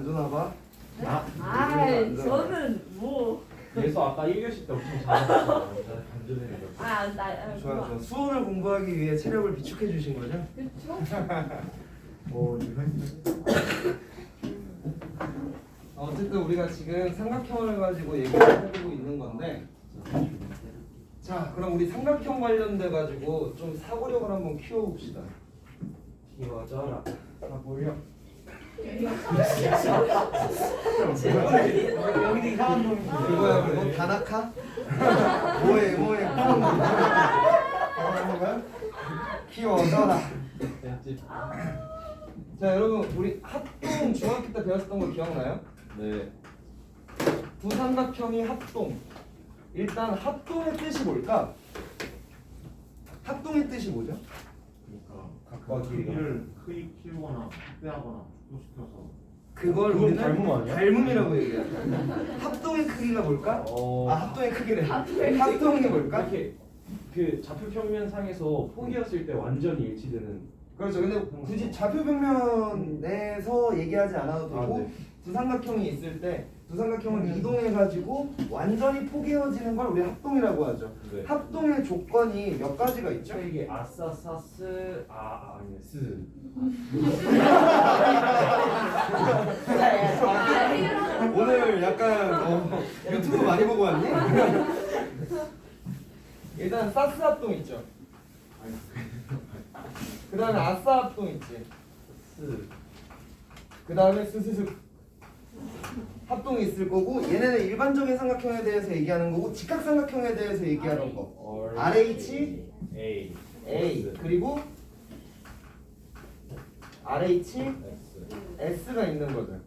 안 주나 봐. 아, 저는 뭐. 예수 아까 1교시 때 엄청 잘했어. 간주는 좋아 좋아. 수원을 공부하기 위해 체력을 비축해 주신 거죠? 그렇죠. 어쨌든 우리가 지금 삼각형을 가지고 얘기를 해보고 있는 건데, 자 그럼 우리 삼각형 관련돼 가지고 좀 사고력을 한번 키워봅시다. 키워져라. 사고력. 여기 이상한 놈이 이거야 그거 다나카? 뭐해 키워져라. 자 여러분 우리 합동 중학교 때 배웠었던 거 기억나요? 네. 두 삼각형이 합동. 일단 합동의 뜻이 뭘까? 합동의 뜻이 뭐죠? 그러니까 각과 크기를 키우거나 확대하거나 축소시켜서 그걸 그건 우리는 닮음 아니야? 닮음이라고 얘기해요. 합동의 크기가 뭘까? 아 합동의 크기래. 합동이 뭘까? 이렇게 그 좌표 평면상에서 포기였을 때 완전히 일치되는. 그렇죠. 근데 굳이 좌표평면에서 얘기하지 않아도 되고 네. 두 삼각형이 있을 때 두 삼각형을 이동해가지고 완전히 포개어지는 걸 우리 합동이라고 하죠. 네. 합동의 조건이 몇 가지가 있죠? 이게 아싸사스 아니네 스. 오늘 약간 유튜브 많이 보고 왔니? 일단 사스 합동 있죠. 그 다음에 아싸 합동 있지. 스. 그 다음에 스스스 합동이 있을 거고, 얘네는 일반적인 삼각형에 대해서 얘기하는 거고 직각삼각형에 대해서 얘기하는 거. RH, A A 그리고 RH, S. S가 있는 거죠.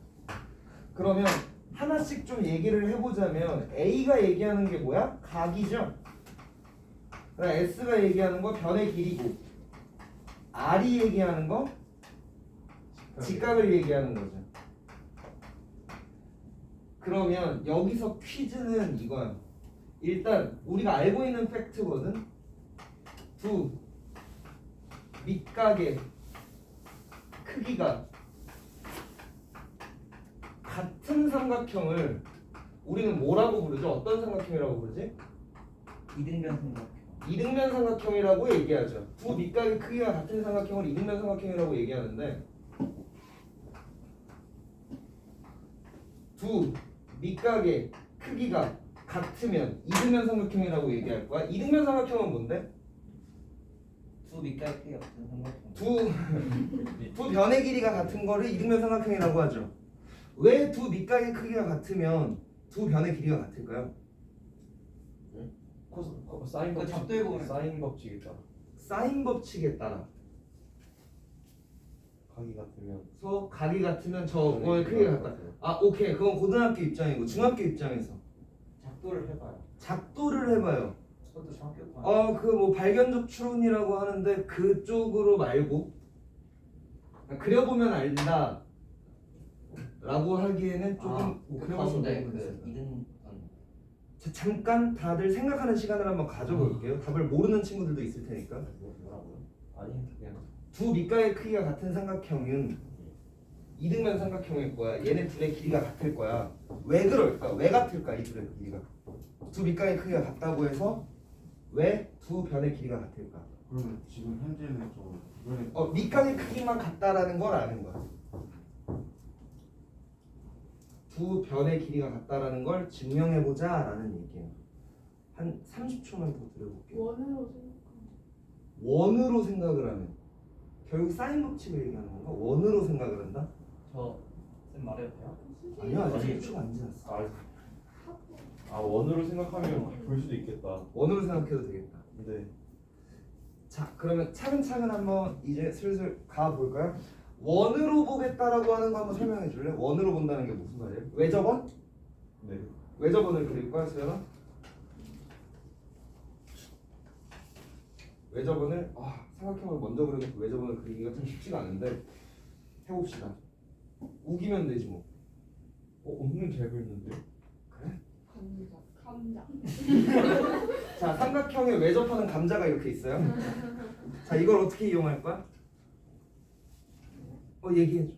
그러면 하나씩 좀 얘기를 해보자면 A가 얘기하는 게 뭐야? 각이죠. 그다음 S가 얘기하는 거 변의 길이고, R이 얘기하는 거 직각을 얘기하는 거죠. 그러면 여기서 퀴즈는 이거야. 일단 우리가 알고 있는 팩트거든. 두 밑각의 크기가 같은 삼각형을 우리는 뭐라고 부르죠? 어떤 삼각형이라고 부르지? 이등변 삼각형. 이등변 삼각형이라고 얘기하죠. 두 밑각의 크기가 같은 삼각형을 이등변 삼각형이라고 얘기하는데, 두 밑각의 크기가 같으면 이등변 삼각형이라고 얘기할 거야. 이등변 삼각형은 뭔데? 두 밑갈 크기가 같은 삼각형. 두 변의 길이가 같은 거를 이등변 삼각형이라고 하죠. 왜 두 밑각의 크기가 같으면 두 변의 길이가 같을까요? 사인 그 법칙. 작도해 보면 사인 법칙이다. 사인 법칙에 따라 각이 같으면 서 각이 같으면 저거의 크기가 같다. 아 오케이, 그건 고등학교 입장이고 중학교 입장에서 작도를 해봐요. 작도를 해봐요. 그것도 중학교 거. 그 뭐 발견적 추론이라고 하는데 그쪽으로 말고 그려보면 알다 라고 하기에는 조금 그려봤는데 그 이등변. 자, 잠깐 다들 생각하는 시간을 한번 가져볼게요. 답을 모르는 친구들도 있을 테니까. 뭐라고요? 아니 그냥 두 밑각의 크기가 같은 삼각형은 이등변 삼각형일 거야. 얘네 둘의 길이가 같을 거야. 왜 그럴까? 왜 같을까? 이 둘의 길이가 두 밑각의 크기가 같다고 해서 왜 두 변의 길이가 같을까? 그러면 지금 현재는 좀 이번에 밑각의 크기만 같다라는 걸 아는 거야. 두 변의 길이가 같다라는 걸 증명해보자라는 얘기예요. 한 30초만 더 들어볼게요. 원으로 생각을 하면 결국 사인 법칙을 얘기하는 건가? 원으로 생각을 한다? 저쌤 말해도 돼요? 아니요, 아직 30초가 안 지났어. 원으로 생각하면 볼 수도 있겠다. 원으로 생각해도 되겠다. 네. 자, 그러면 차근차근 한번 이제 슬슬 가볼까요? 원으로 보겠다라고 하는 거 한번 설명해 줄래? 원으로 본다는 게 무슨 말이에요? 외접원? 네. 외접원을 그릴 거야, 수연아? 외접원을 삼각형을 먼저 그려놓고 외접원을 그리기가 좀 쉽지가 않은데 해봅시다. 우기면 되지 뭐. 언니 잘 그렸는데? 그래? 감자. 자, 삼각형에 외접하는 감자가 이렇게 있어요. 자, 이걸 어떻게 이용할 거야? 얘기해줘.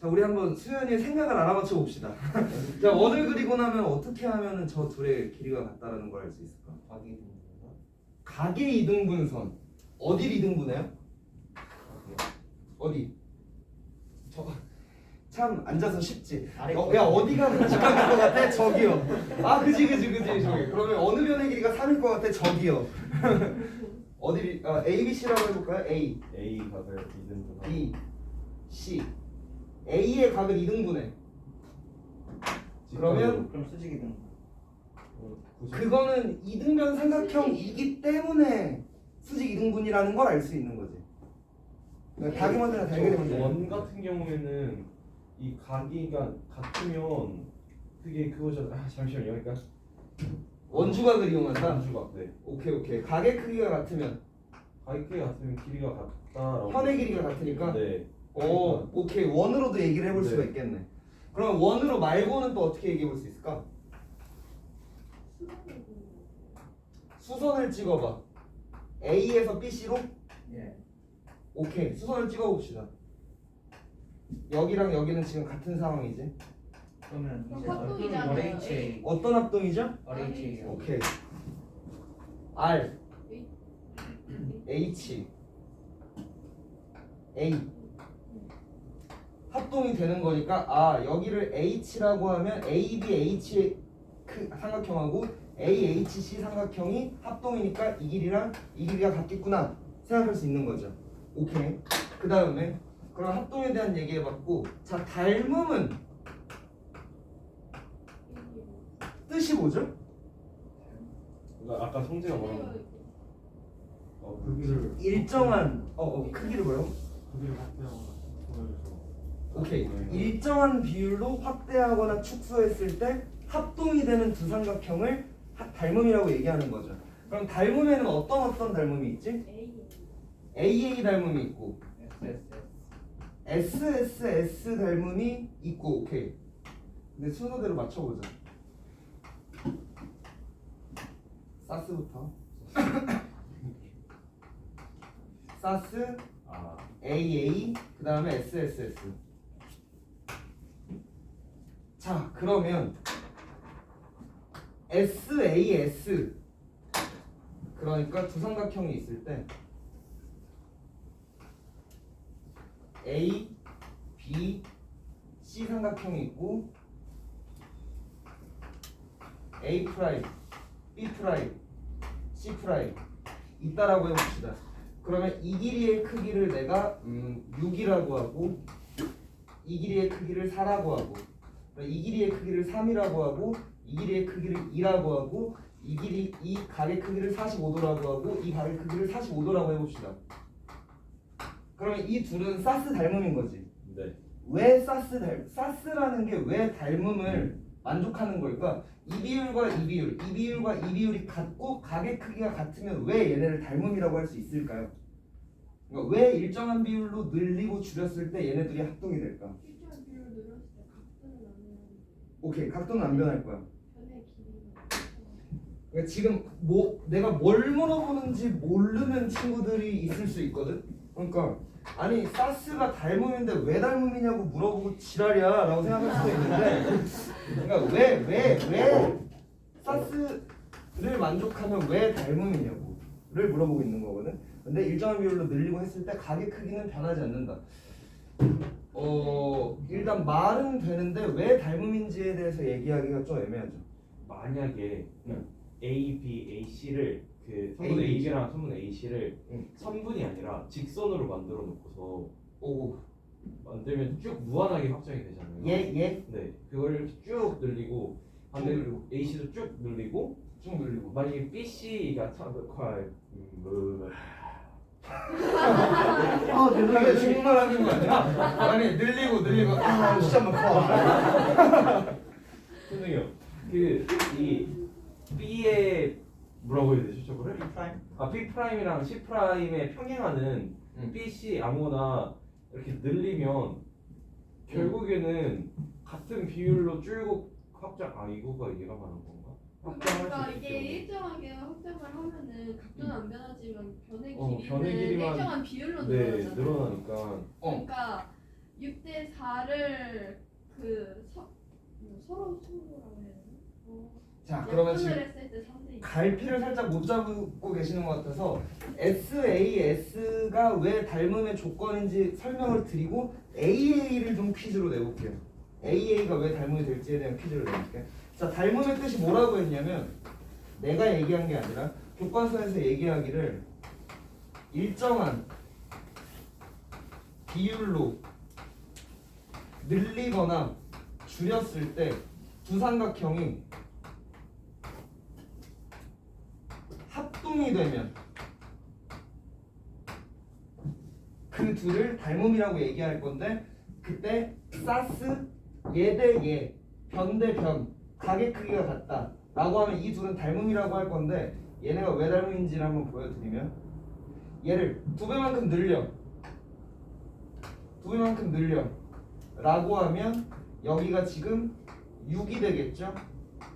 자, 우리 한번 수연이의 생각을 알아맞혀 봅시다. 자, 원을 그리고 나면 어떻게 하면은 저 둘의 길이가 같다라는 걸 알 수 있을까? 각이 있는 거. 각의 이등분선. 어딜 이등분해요? 어디? 참 앉아서 쉽지. 야, 어디가 직각일 것 같아? 저기요. 아, 그지 저기. 그러면 어느 변의 길이가 3일 것 같아? 저기요. 어디? A, B, C라고 해볼까요? A, A 각을 이등분. B, C. A의 각을 이등분해. 그러면 그럼 수직이 등. 그거는 이등변 삼각형이기 때문에 수직 이등분이라는 걸 알 수 있는 거지. 그러니까 닭이 먼저나 달걀이 먼저. 원 같은 경우에는 이 각이가 같으면 그게 그거잖아. 아, 잠시만요. 그러니까 원주각을 이용한다. 원주각. 네. 오케이. 각의 크기가 같으면 각이 크게 같으면 길이가 같다라고. 현의 길이가 같으니까. 네. 오케이. 원으로도 얘기를 해볼 네. 수가 있겠네. 그럼 원으로 말고는 또 어떻게 얘기해 볼 수 있을까? 수선을 찍어봐. A에서 BC로? 예. 오케이. 수선을 찍어봅시다. 여기랑 여기는 지금 같은 상황이지. 그러면 그럼 이제 합동이잖아요. RHA. 어떤 합동이죠? RHA. 오케이. R H A 합동이 되는 거니까 여기를 H라고 하면 ABH 삼각형하고 AHC 삼각형이 합동이니까 이 길이랑 이 길이가 같겠구나 생각할 수 있는 거죠. 오케이. 그 다음에 그럼 합동에 대한 얘기 해봤고, 자, 닮음은 뜻이 뭐죠? 그러니까 아까 성재가 뭐라고? 크기를 일정한 크기를 뭐요? 크기를 확대하거나 축소해서 오케이. 일정한 비율로 확대하거나 축소했을 때 합동이 되는 두 삼각형을 닮음이라고 얘기하는 거죠. 그럼 닮음에는 어떤 닮음이 있지? AA 닮음이 있고 SSS 닮음이 있고. 오케이. 근데 순서대로 맞춰보자. 사스부터. 사스 아, AA 그 다음에 SSS. 자, 그러면 SAS 그러니까 두 삼각형이 있을 때 A, B, C 삼각형이 있고 A 프라임, B 프라임, C 프라임 있다라고 해봅시다. 그러면 이 길이의 크기를 내가 6이라고 하고 이 길이의 크기를 4라고 하고 이 길이의 크기를 3이라고 하고 이 길이의 크기를 2라고 하고 이 각의 크기를 45도라고 하고 이 각의 크기를 45도라고 해봅시다. 그러면 이 둘은 사스 닮음인 거지. 네. 왜 사스라는 게 왜 닮음을 만족하는 걸까? 이 비율과 이 비율이 같고 각의 크기가 같으면 왜 얘네를 닮음이라고 할 수 있을까요? 그러니까 왜 일정한 비율로 늘리고 줄였을 때 얘네들이 합동이 될까? 일정한 비율을 늘렸을 때 각도는 안 되는 오케이, 각도는 안 변할 거야. 변의 길이가 그러니까 지금 내가 뭘 물어보는지 모르는 친구들이 있을 수 있거든. 그러니까 아니 사스가 닮음인데 왜 닮음이냐고 물어보고 지랄이야 라고 생각할 수도 있는데, 그러니까 왜 사스를 만족하면 왜 닮음이냐고를 물어보고 있는 거거든. 근데 일정한 비율로 늘리고 했을 때 각의 크기는 변하지 않는다. 일단 말은 되는데 왜 닮음인지에 대해서 얘기하기가 좀 애매하죠. 만약에 A, B, A, C를 그 A, 선분 B, A, B랑 선분 A, C를 응. 선분이 아니라 직선으로 만들어 놓고서 오, 만들면 쭉 무한하게 확장이 되잖아요. 예? 네, 그걸 쭉 늘리고 반대로 늘리고. A, C도 쭉 늘리고 쭉 늘리고. 만약에 B, C가 근데 정말 하는 거 아니야? 아니 늘리고 진짜 많다. 선생님 그이 B의 뭐라고 해야 되죠 저거를? B 프라임. B 프라임이랑 C 프라임에 평행하는 B, C 아무거나 이렇게 늘리면 결국에는 같은 비율로 쭉 확장. 이거가 이해가 가는 건가? 확장할 그러니까 수 이게 있기 때문에. 일정하게 확장을 하면은 각도는 안 변하지만 변의 변의 길이는 길이만- 일정한 비율로 네, 늘어나잖아요. 늘어나니까. 그러니까 6대 4를 서로 승부라고 해야 되나? 자 그러면 약분을 지금 했을 때 3대 2. 갈피를 살짝 못 잡고 계시는 것 같아서 SAS가 왜 닮음의 조건인지 설명을 드리고 AA를 좀 퀴즈로 내볼게요. AA가 왜 닮음이 될지에 대한 퀴즈를 내볼게요. 자 닮음의 뜻이 뭐라고 했냐면 내가 얘기한 게 아니라 교과서에서 얘기하기를 일정한 비율로 늘리거나 줄였을 때 두 삼각형이 합동이 되면 그 둘을 닮음이라고 얘기할 건데 그때 사스 얘 대 얘, 변 대 변, 각의 크기가 같다 라고 하면 이 둘은 닮음이라고 할 건데 얘네가 왜 닮음인지를 한번 보여드리면 얘를 2배만큼 늘려 2배만큼 늘려 라고 하면 여기가 지금 6이 되겠죠?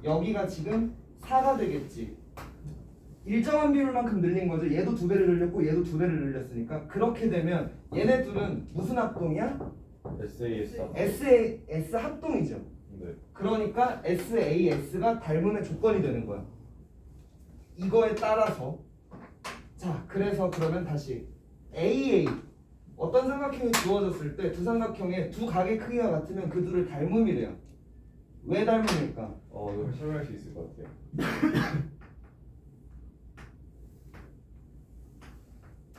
여기가 지금 4가 되겠지. 일정한 비율만큼 늘린 거죠. 얘도 2배를 늘렸고 얘도 2배를 늘렸으니까 그렇게 되면 얘네 둘은 무슨 합동이야? SAS. SAS 합동이죠. 네. 그러니까 SAS가 닮음의 조건이 되는 거야. 이거에 따라서 자 그래서 그러면 다시 AA 어떤 삼각형이 주어졌을 때 두 삼각형의 두 각의 크기가 같으면 그 둘을 닮음이래요. 왜 닮음일까? 이거 설명할 수 있을 것 같아요.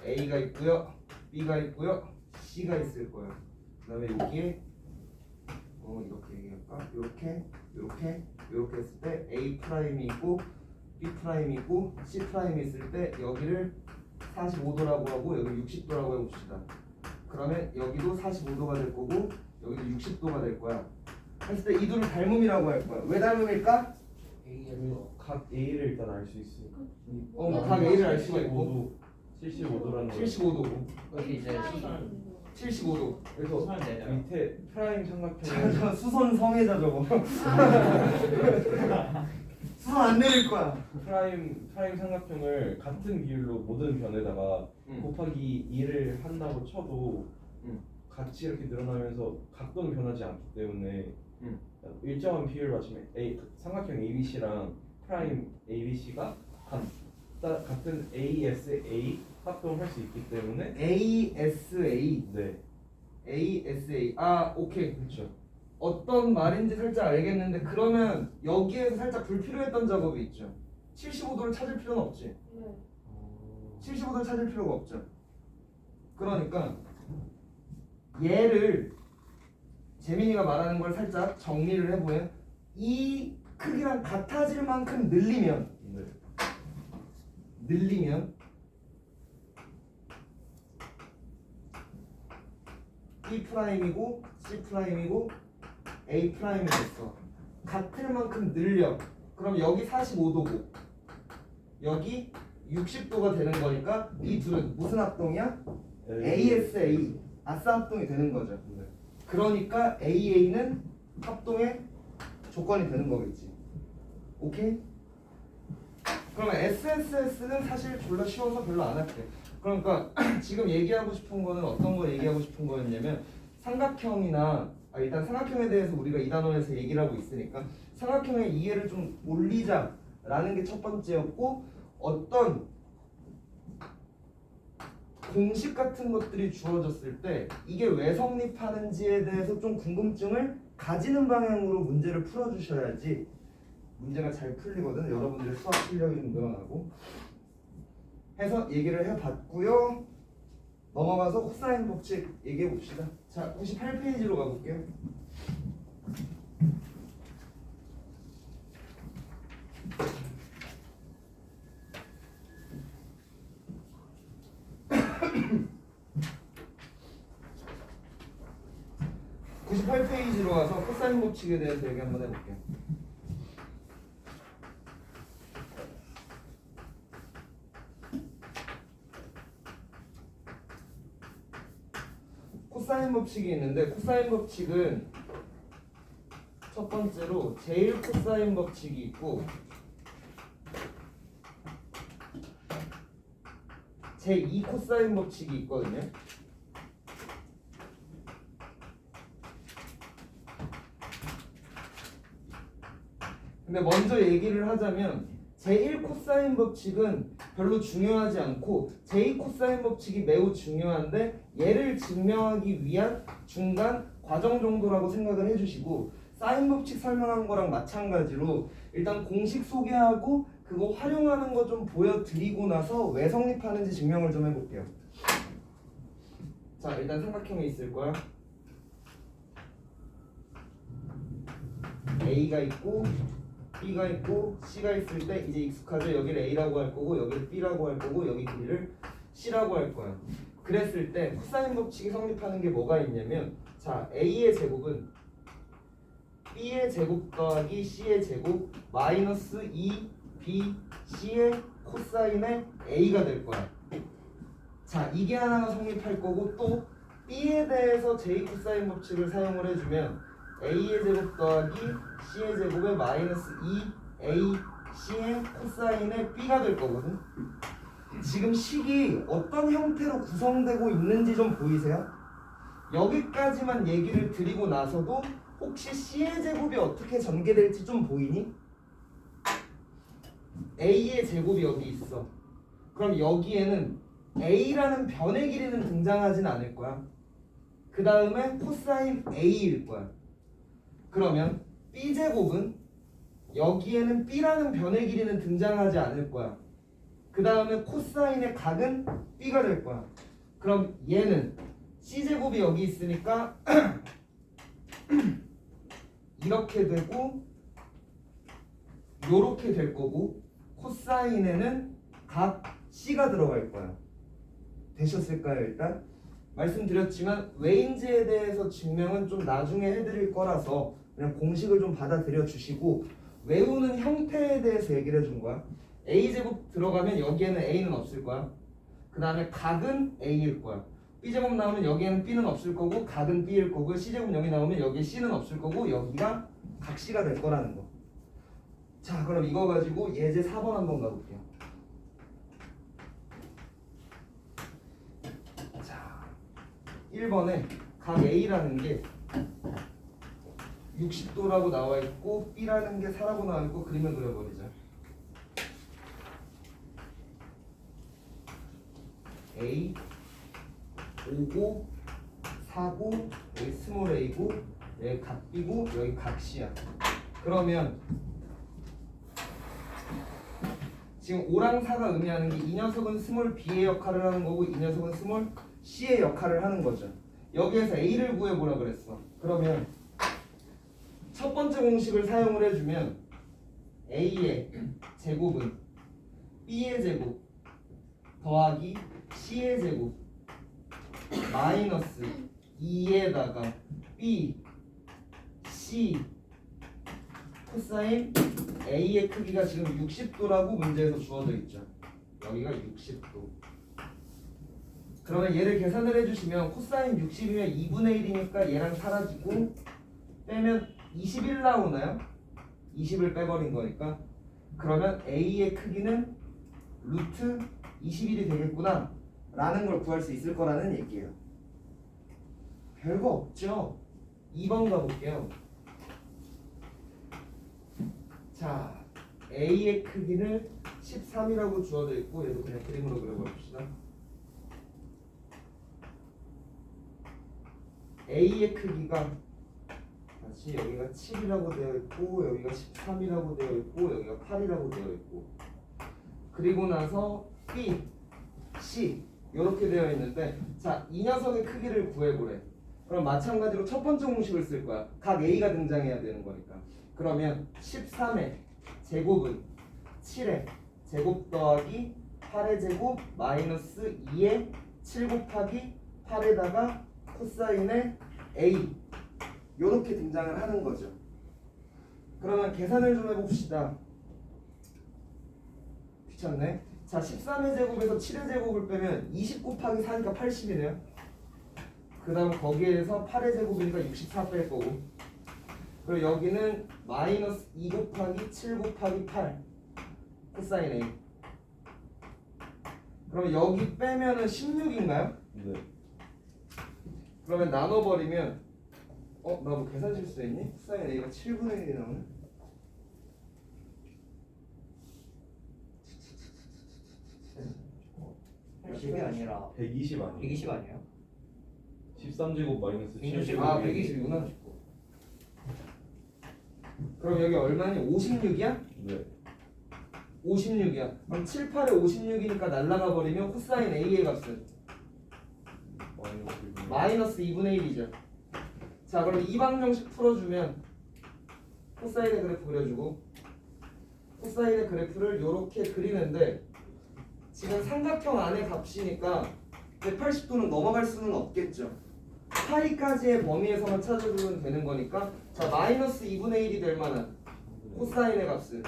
A가 있고요, B가 있고요, C가 있을 거예요. 그다음에 여기에 이렇게 얘기할까? 이렇게 했을 때 A 프라임이 있고 B 프라임이 있고 C 프라임이 있을 때 여기를 45도라고 하고 여기 60도라고 해봅시다. 그러면 여기도 45도가 될 거고 여기도 60도가 될 거야. 했을 때 이 둘을 닮음이라고 할 거야. 왜 닮음일까? 각 A를 일단 알 수 있으니까. 각 A를 알 수가 있고 75도라는 거. 75도고 여기 이제 라인. 75도. 그래서 수선 내려. 밑에 프라임 삼각형. 저 수선 성애자 저거. 수선 안 내릴 거야. 프라임 삼각형을 같은 비율로 모든 변에다가 곱하기 2를 한다고 쳐도 같이 이렇게 늘어나면서 각도는 변하지 않기 때문에 일정한 비율을 맞추면 삼각형 ABC랑 프라임 ABC가 같은 ASA 합동할 수 있기 때문에 ASA. 네, ASA. 오케이. 그렇죠. 어떤 말인지 살짝 알겠는데 그러면 여기에서 살짝 불필요했던 작업이 있죠. 75도를 찾을 필요는 없지. 네. 75도를 찾을 필요가 없죠. 그러니까 얘를 재민이가 말하는 걸 살짝 정리를 해보면 이 크기랑 같아질 만큼 늘리면 B 프라임이고 C 프라임이고 A 프라임이 됐어. 같을 만큼 늘려. 그럼 여기 45도고 여기 60도가 되는 거니까 이 둘은 무슨 합동이야? ASA 아싸 합동이 되는 거죠. 그러니까 AA는 합동의 조건이 되는 거겠지. 오케이? 그러면 SSS는 사실 졸라 쉬워서 별로 안 할게. 그러니까 지금 얘기하고 싶은 거는 어떤 거 얘기하고 싶은 거였냐면 삼각형이나 일단 삼각형에 대해서 우리가 이 단원에서 얘기를 하고 있으니까 삼각형의 이해를 좀 올리자라는 게 첫 번째였고 어떤 공식 같은 것들이 주어졌을 때 이게 왜 성립하는지에 대해서 좀 궁금증을 가지는 방향으로 문제를 풀어주셔야지 문제가 잘 풀리거든. 여러분들의 수학 실력이 좀 늘어나고 해서 얘기를 해봤고요. 넘어가서 코사인 법칙 얘기해 봅시다. 자, 98페이지로 가볼게요. (98페이지로) 가서 코사인 법칙에 대해서 얘기 한번 해볼게요. 코사인 법칙이 있는데 코사인 법칙은 첫 번째로 제일 코사인 법칙이 있고 제2 코사인 법칙이 있거든요. 근데 먼저 얘기를 하자면 제1 코사인 법칙은 별로 중요하지 않고 제2 코사인 법칙이 매우 중요한데 얘를 증명하기 위한 중간 과정 정도라고 생각을 해주시고 사인 법칙 설명한 거랑 마찬가지로 일단 공식 소개하고 그거 활용하는 거 좀 보여드리고 나서 왜 성립하는지 증명을 좀 해볼게요. 자, 일단 삼각형이 있을 거야. A가 있고 B가 있고 C가 있을 때 이제 익숙하죠? 여기를 A라고 할 거고 여기를 B라고 할 거고 여기 길이를 C라고 할 거야. 그랬을 때 코사인 법칙이 성립하는 게 뭐가 있냐면 자, A의 제곱은 B의 제곱 더하기 C의 제곱 마이너스 2B C의 코사인의 A가 될 거야. 자, 이게 하나가 성립할 거고 또 B에 대해서 제2 코사인 법칙을 사용을 해주면 A의 제곱 더하기 C의 제곱의 마이너스 2A C의 코사인의 B가 될 거거든. 지금 식이 어떤 형태로 구성되고 있는지 좀 보이세요? 여기까지만 얘기를 드리고 나서도 혹시 C의 제곱이 어떻게 전개될지 좀 보이니? A의 제곱이 여기 있어. 그럼 여기에는 A라는 변의 길이는 등장하진 않을 거야. 그 다음에 코사인 A일 거야. 그러면 B제곱은 여기에는 B라는 변의 길이는 등장하지 않을 거야. 그 다음에 코사인의 각은 B가 될 거야. 그럼 얘는 C제곱이 여기 있으니까 이렇게 되고 요렇게 될 거고 코사인에는 각 C가 들어갈 거야. 되셨을까요? 일단 말씀드렸지만 왜인지에 대해서 증명은 좀 나중에 해드릴 거라서 그냥 공식을 좀 받아들여 주시고 외우는 형태에 대해서 얘기를 해준 거야. A제곱 들어가면 여기에는 A는 없을 거야. 그 다음에 각은 A일 거야. B제곱 나오면 여기에는 B는 없을 거고 각은 B일 거고 C제곱 여기 나오면 여기에 C는 없을 거고 여기가 각 C가 될 거라는 거. 자, 그럼 이거 가지고 예제 4번 한번 가볼게요. 자, 1번에 각 A라는 게 60도라고 나와 있고 B라는 게 4라고 나와 있고 그림을 그려버리자. A 5고 4고 여기 스몰 a고 여기 각 B고 여기 각 C야. 그러면 지금 5랑 4가 의미하는 게 이 녀석은 스몰 B의 역할을 하는 거고 이 녀석은 스몰 C의 역할을 하는 거죠. 여기에서 A를 구해보라 그랬어. 그러면 첫 번째 공식을 사용을 해주면 A의 제곱은 B의 제곱 더하기 C의 제곱 마이너스 2에다가 B, C 코사인 A의 크기가 지금 60도라고 문제에서 주어져 있죠. 여기가 60도. 그러면 얘를 계산을 해주시면 코사인 60이면 2분의 1이니까 얘랑 사라지고 빼면 21 나오나요? 20을 빼버린 거니까. 그러면 A의 크기는 루트 21이 되겠구나 라는 걸 구할 수 있을 거라는 얘기예요. 별거 없죠. 2번 가볼게요. 자, A의 크기는 13이라고 주어져 있고 얘도 그냥 그림으로 그려봅시다. A의 크기가 다시 여기가 7이라고 되어 있고 여기가 13이라고 되어 있고 여기가 8이라고 되어 있고 그리고 나서 B, C 이렇게 되어 있는데 자, 이 녀석의 크기를 구해보래. 그럼 마찬가지로 첫 번째 공식을 쓸 거야. 각 A가 등장해야 되는 거니까. 그러면 13의 제곱은 7의 제곱 더하기 8의 제곱 마이너스 2의 7 곱하기 8에다가 코사인의 A 요렇게 등장을 하는 거죠. 그러면 계산을 좀 해봅시다. 귀찮네. 자, 13의 제곱에서 7의 제곱을 빼면 20 곱하기 4니까 80이네요. 그 다음 거기에서 8의 제곱이니까 64 뺄 거고 그리고 여기는 마이너스 2 곱하기 7 곱하기 8 코사인 A. 그러면 여기 빼면은 16인가요? 네. 그러면 나눠버리면 나 뭐 계산 실수했니? 코사인 A가 7분의 1이 나오네. 10이 아니라 120 아니에요? 120 아니에요? 13제곱 마이너스 7제곱. 아 120이구나. 그럼 여기 얼마니? 56이야? 네. 56이야. 그럼 7, 8에 56이니까 날라가 버리면 코사인 A의 값은 마이너스 2분의 1이죠. 자 그럼 이 방정식 풀어주면 코사인의 그래프 그려주고 코사인의 그래프를 이렇게 그리는데 지금 삼각형 안의 값이니까 180도는 넘어갈 수는 없겠죠. 파이까지의 범위에서만 찾아주면 되는 거니까 자 마이너스 2분의 1이 될 만한 코사인의 값은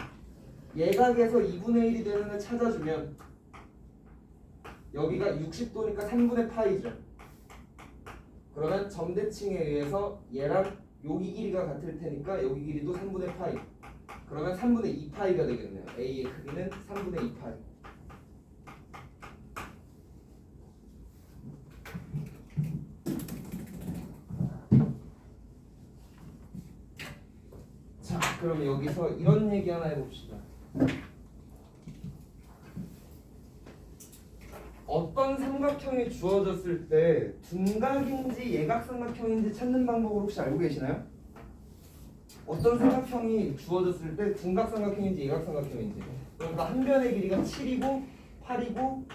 예각에서 2분의 1이 되는 애 찾아주면 여기가 60도니까 3분의 파이죠. 그러면 점대칭에 의해서 얘랑 여기 길이가 같을 테니까 여기 길이도 3분의 파이. 그러면 3분의 2 파이가 되겠네요. A의 크기는 3분의 2 파이. 자, 그럼 여기서 이런 얘기 하나 해봅시다. 어떤 삼각형이 주어졌을 때 둔각인지 예각삼각형인지 찾는 방법을 혹시 알고 계시나요? 어떤 삼각형이 주어졌을 때 둔각삼각형인지 예각삼각형인지. 그러니까 한 변의 길이가 7이고 8이고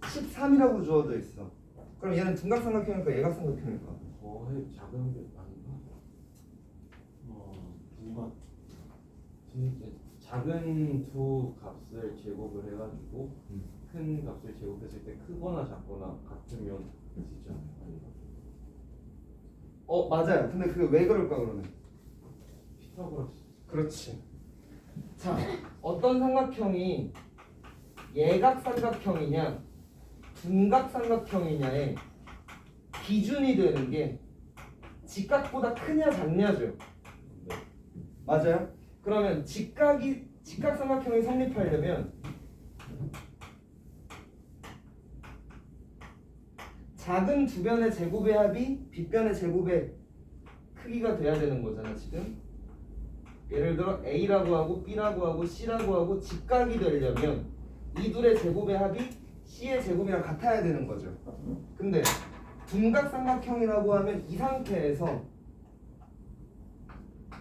13이라고 주어져 있어. 그럼 얘는 둔각삼각형일까 예각삼각형일까? 거의 작은 게 아닌가? 누가 진짜 작은 두 값을 제곱을 해가지고 큰 값을 제곱했을 때 크거나 작거나 같으면 될 수 있지 않나요? 맞아요. 근데 그게 왜 그럴까 그러면? 피타고라스. 그렇지. 자, 어떤 삼각형이 예각삼각형이냐 둔각삼각형이냐의 기준이 되는 게 직각보다 크냐 작냐죠. 네. 맞아요? 그러면 직각삼각형이 성립하려면 작은 두 변의 제곱의 합이 빗변의 제곱의 크기가 돼야 되는 거잖아 지금. 예를 들어 A라고 하고 B라고 하고 C라고 하고 직각이 되려면 이 둘의 제곱의 합이 C의 제곱이랑 같아야 되는 거죠. 근데 둔각삼각형이라고 하면 이 상태에서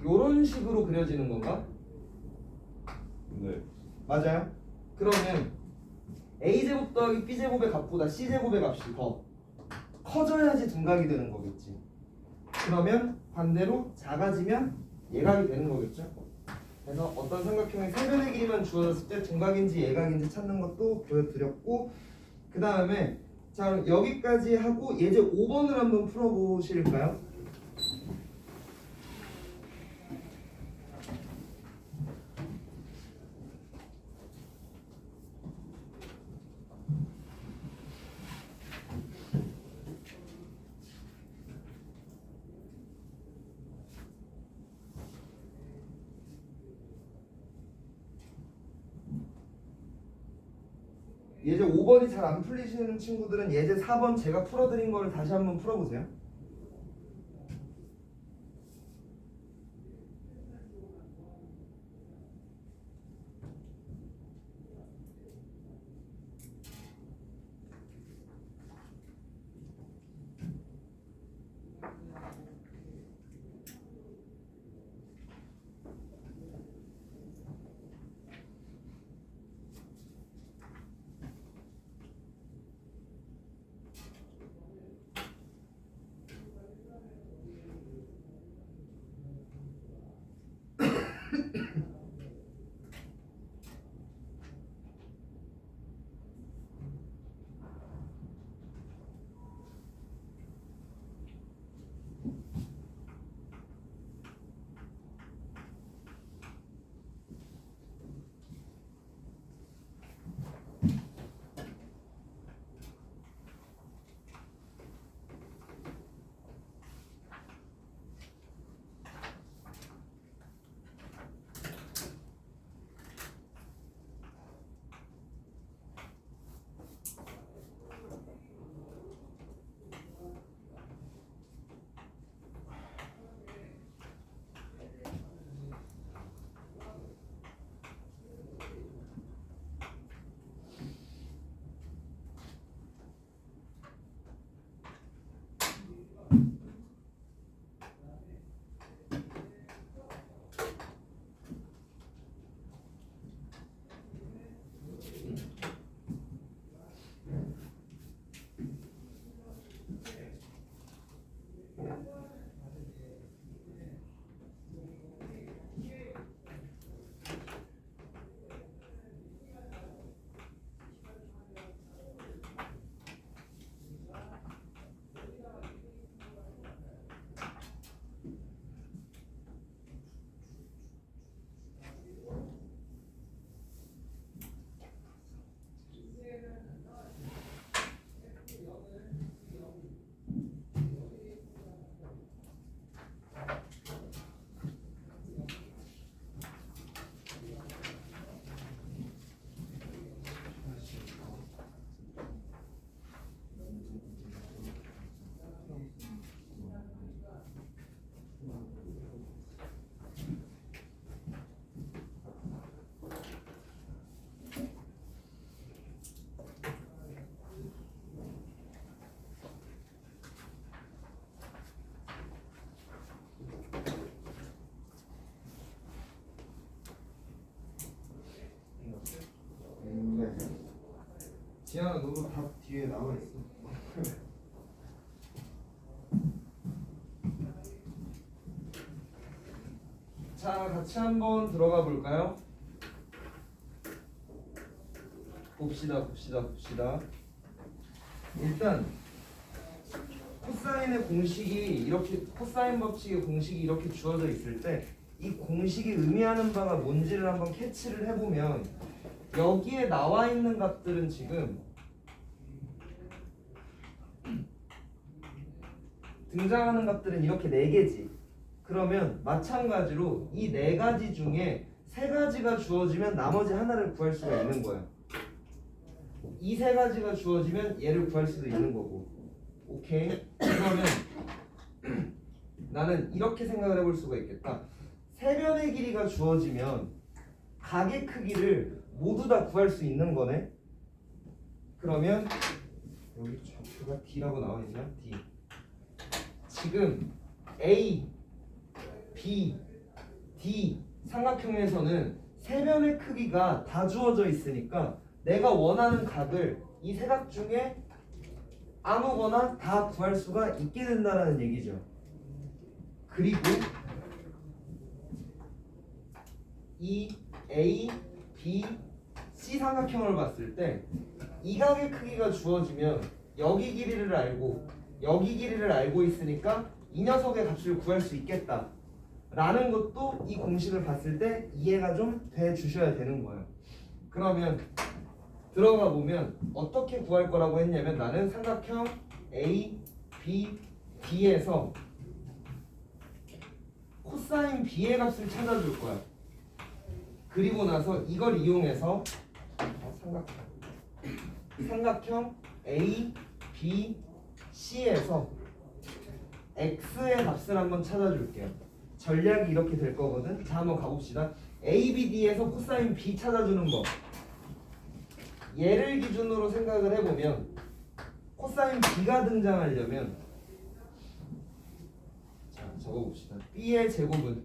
요런 식으로 그려지는 건가? 네. 맞아요? 그러면 A제곱 더하기 B제곱의 값보다 C제곱의 값이 더 커져야지 둔각이 되는 거겠지. 그러면 반대로 작아지면 예각이 되는 거겠죠. 그래서 어떤 삼각형의 세 변의 길이만 주어졌을 때 둔각인지 예각인지 찾는 것도 보여드렸고, 그 다음에 자 여기까지 하고 예제 5번을 한번 풀어보실까요? 예제 5번이 잘 안 풀리시는 친구들은 예제 4번 제가 풀어드린 거를 다시 한번 풀어보세요. 지현아 너도 답 뒤에 나와 있어. 자, 같이 한번 들어가 볼까요? 봅시다. 일단 코사인의 공식이 이렇게 코사인 법칙의 공식이 이렇게 주어져 있을 때 이 공식이 의미하는 바가 뭔지를 한번 캐치를 해보면 여기에 나와 있는 값들은 지금 등장하는 값들은 이렇게 4개지. 그러면 마찬가지로 이 4가지 중에 3가지가 주어지면 나머지 하나를 구할 수가 있는 거야. 이 3가지가 주어지면 얘를 구할 수도 있는 거고. 오케이? 그러면 나는 이렇게 생각을 해볼 수가 있겠다. 세변의 길이가 주어지면 각의 크기를 모두 다 구할 수 있는 거네. 그러면 여기 좌표가 D라고 나와 있나? D. 지금 A, B, D 삼각형에서는 세변의 크기가 다 주어져 있으니까 내가 원하는 각을 이 세 각 중에 아무거나 다 구할 수가 있게 된다는 얘기죠. 그리고 이 A, B, C 삼각형을 봤을 때 이 각의 크기가 주어지면 여기 길이를 알고 여기 길이를 알고 있으니까 이 녀석의 값을 구할 수 있겠다 라는 것도 이 공식을 봤을 때 이해가 좀 돼 주셔야 되는 거예요. 그러면 들어가 보면 어떻게 구할 거라고 했냐면 나는 삼각형 A, B, D에서 코사인 B의 값을 찾아줄 거야. 그리고 나서 이걸 이용해서 삼각형 A, B, C에서 X의 값을 한번 찾아줄게요. 전략이 이렇게 될 거거든. 자, 한번 가봅시다. A, B, D에서 코사인 B 찾아주는 법. 얘를 기준으로 생각을 해보면 코사인 B가 등장하려면 자, 적어봅시다. B의 제곱은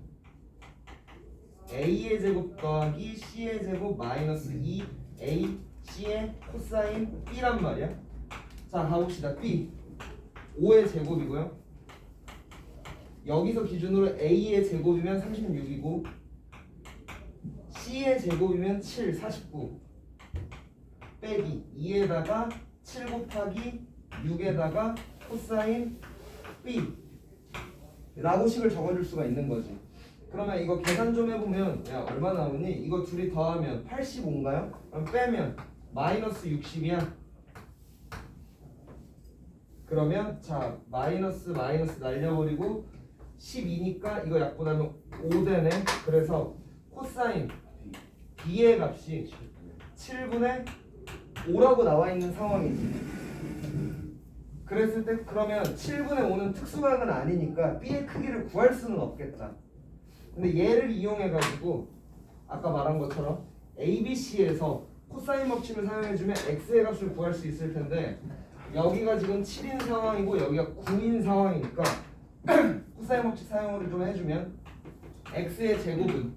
A의 제곱 더하기 C의 제곱 마이너스 2A C의 코사인 B란 말이야. 자, 가봅시다. B 5의 제곱이고요. 여기서 기준으로 A의 제곱이면 36이고 C의 제곱이면 7, 49 빼기 2에다가 7 곱하기 6에다가 코사인 B 라고식을 적어줄 수가 있는 거지. 그러면 이거 계산 좀 해보면 야 얼마 나오니? 이거 둘이 더하면 85인가요? 그럼 빼면 마이너스 60이야. 그러면 자 마이너스 날려버리고 12니까 이거 약분하면 5되네. 그래서 코사인 B의 값이 7분의 5라고 나와 있는 상황이지. 그랬을 때 그러면 7분의 5는 특수각은 아니니까 B의 크기를 구할 수는 없겠다. 근데 얘를 이용해 가지고 아까 말한 것처럼 ABC에서 코사인 법칙을 사용해주면 X의 값을 구할 수 있을 텐데 여기가 지금 7인 상황이고 여기가 9인 상황이니까 코사인 법칙 사용을 좀 해주면 X의 제곱은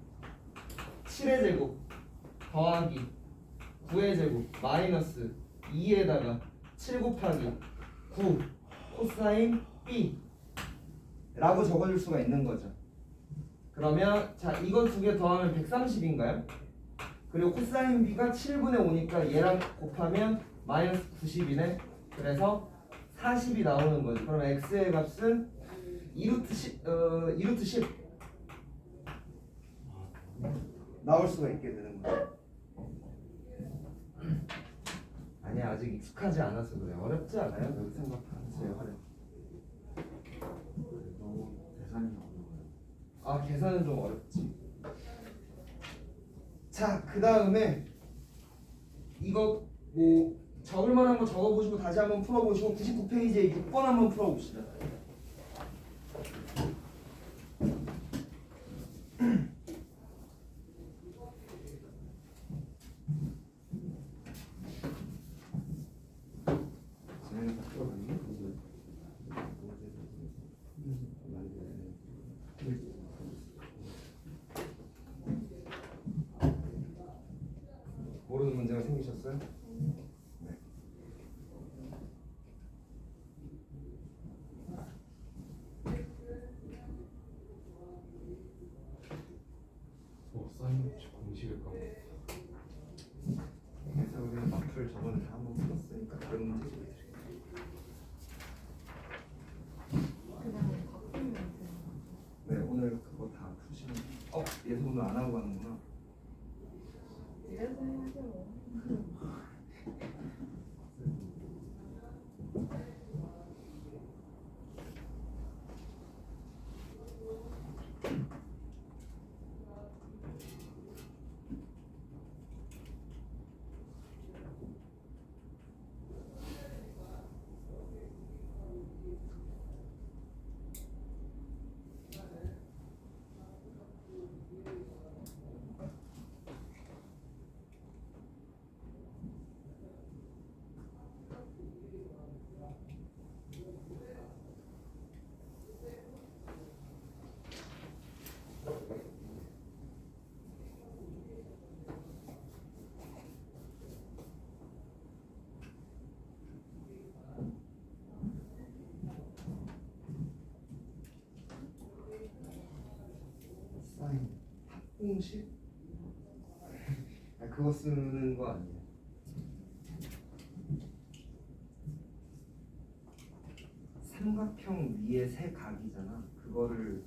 7의 제곱 더하기 9의 제곱 마이너스 2에다가 7 곱하기 9 코사인 B 라고 적어줄 수가 있는 거죠. 그러면 자 이거 두 개 더하면 130인가요? 그리고 코사인 B가 7분의 5니까 얘랑 곱하면 마이너스 90이네. 그래서 40이 나오는 거죠. 그럼 X의 값은 2루트 10 나올 수가 있게 되는 거예요. 아니 아직 익숙하지 않아서 그래. 어렵지 않아요? 그렇게 생각하세요. 너무 계산이 어려워요. 아 계산은 좀 어렵지. 자, 그 다음에 이거 뭐 적을 만한 거 적어보시고 다시 한번 풀어보시고 99페이지에 6번 한번 풀어봅시다. 모르는 문제가 생기셨어요? 네. 오늘 안 하고 가는구나. 이래서 해야죠. 사인 합공식? 아 그거 쓰는 거 아니에요. 삼각형 위에 세 각이잖아. 그거를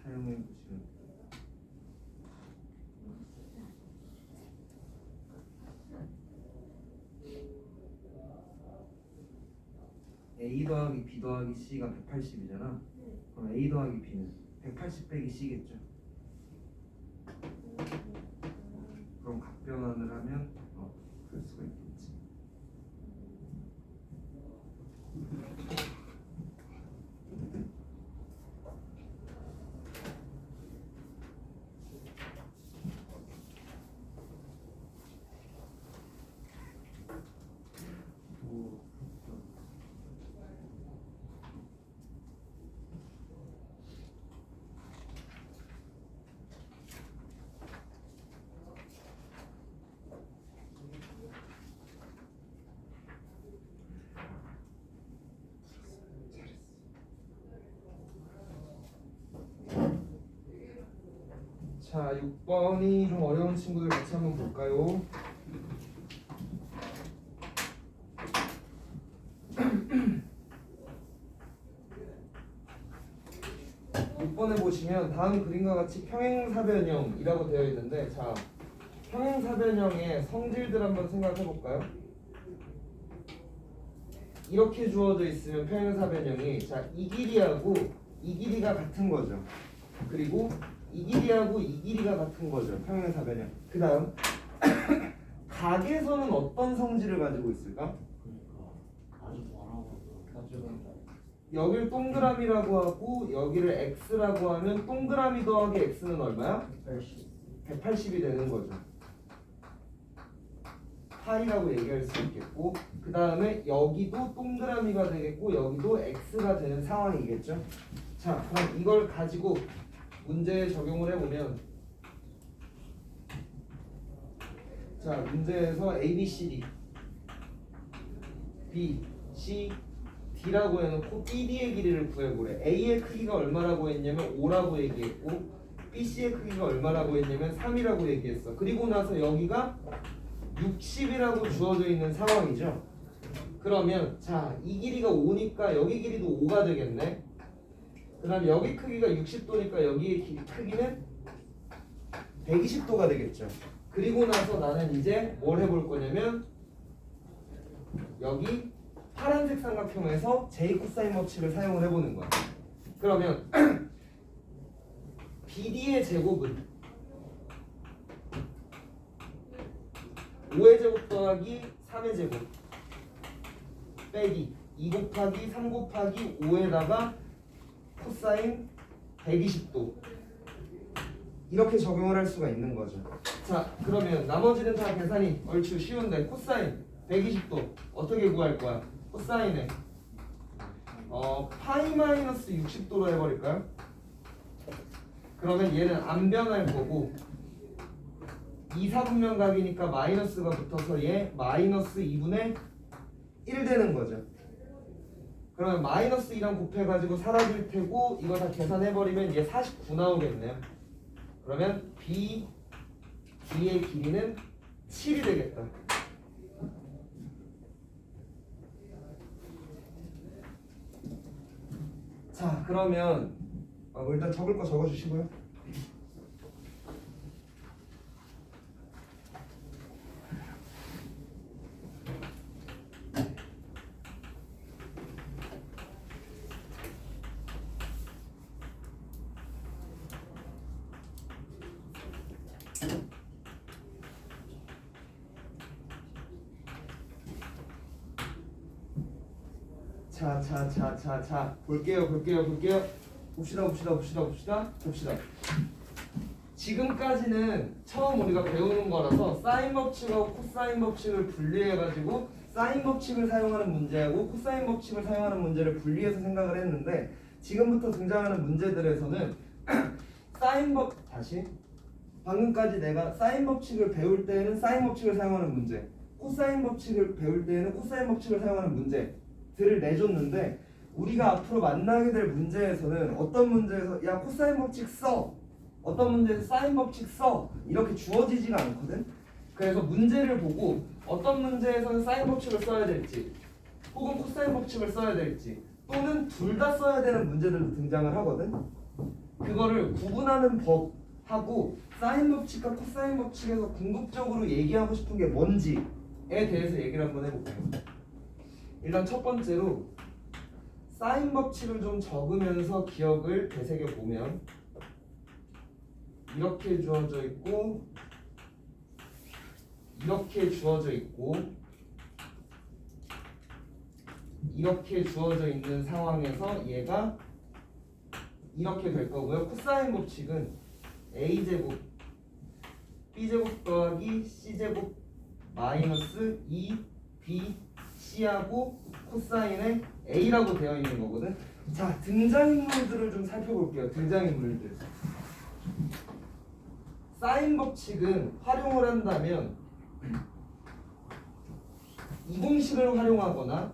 사용해 보시면 돼요. A 더하기 B 더하기 C가 180이잖아. 그럼 A 더하기 B는 180 빼기 C겠죠. 그럼 각변환을 하면 그럴 수가 있겠지. 자, 6번이 좀 어려운 친구들 같이 한번 볼까요? 번에 보시면 다음 그림과 같이 평행사변형이라고 되어 있는데, 자, 평행사변형의 성질들 한번 생각해 볼까요? 이렇게 주어져 있으면 평행사변형이, 자, 이 길이하고 이 길이가 같은 거죠. 그리고 이 길이하고 이 길이가 같은 거죠. 평행사변형. 그 다음 각에서는 어떤 성질을 가지고 있을까? 그러니까 아주 뭐라고 여기를 동그라미라고 하고 여기를 x라고 하면 동그라미 더하기 x는 얼마야? 180이 되는 거죠. 파이라고 얘기할 수 있겠고, 그 다음에 여기도 동그라미가 되겠고 여기도 x가 되는 상황이겠죠. 자, 그럼 이걸 가지고 문제에 적용을 해보면, 자, 문제에서 A, B, C, D, B, C, D라고 해놓고 BD의 길이를 구해보래. A의 크기가 얼마라고 했냐면 5라고 얘기했고, BC의 크기가 얼마라고 했냐면 3이라고 얘기했어. 그리고 나서 여기가 60이라고 주어져 있는 상황이죠. 그러면 자, 이 길이가 5니까 여기 길이도 5가 되겠네. 그 다음에 여기 크기가 60도니까 여기의 크기는 120도가 되겠죠. 그리고 나서 나는 이제 뭘 해볼 거냐면, 여기 파란색 삼각형에서 J 코사인 법칙을 사용을 해보는 거야. 그러면 BD의 제곱은 5의 제곱 더하기 3의 제곱 빼기 2 곱하기 3 곱하기 5에다가 코사인 120도, 이렇게 적용을 할 수가 있는 거죠. 자, 그러면 나머지는 다 계산이 얼추 쉬운데, 코사인 120도 어떻게 구할 거야? 코사인에 파이 마이너스 60도로 해버릴까요? 그러면 얘는 안 변할 거고, 2사분면 각이니까 마이너스가 붙어서 얘 마이너스 2분의 1 되는 거죠. 그러면 마이너스 2랑 곱해가지고 사라질 테고, 이거 다 계산해버리면 얘 49 나오겠네요. 그러면 B의 길이는 7이 되겠다. 자, 그러면 일단 적을 거 적어주시고요. 자 볼게요. 봅시다. 지금까지는 처음 우리가 배우는 거라서 사인 법칙하고 코사인 법칙을 분리해가지고 사인 법칙을 사용하는 문제하고 코사인 법칙을 사용하는 문제를 분리해서 생각을 했는데, 지금부터 등장하는 문제들에서는 방금까지 내가 사인 법칙을 배울 때에는 사인 법칙을 사용하는 문제, 코사인 법칙을 배울 때에는 코사인 법칙을 사용하는 문제들을 내줬는데, 우리가 앞으로 만나게 될 문제에서는 어떤 문제에서 야 코사인 법칙 써, 어떤 문제에서 사인 법칙 써, 이렇게 주어지지가 않거든. 그래서 문제를 보고 어떤 문제에서는 사인 법칙을 써야 될지 혹은 코사인 법칙을 써야 될지 또는 둘 다 써야 되는 문제들도 등장을 하거든. 그거를 구분하는 법하고 사인 법칙과 코사인 법칙에서 궁극적으로 얘기하고 싶은 게 뭔지에 대해서 얘기를 한번 해볼게요. 일단 첫 번째로 사인 법칙을 좀 적으면서 기억을 되새겨 보면, 이렇게 주어져 있고 이렇게 주어져 있고 이렇게 주어져 있는 상황에서 얘가 이렇게 될 거고요. 코사인 법칙은 a제곱 b제곱 더하기 c제곱 마이너스 2bc하고 코사인의 a라고 되어 있는 거거든. 자, 등장인물들을 좀 살펴볼게요. 등장인물들. 사인 법칙은 활용을 한다면 이 공식을 활용하거나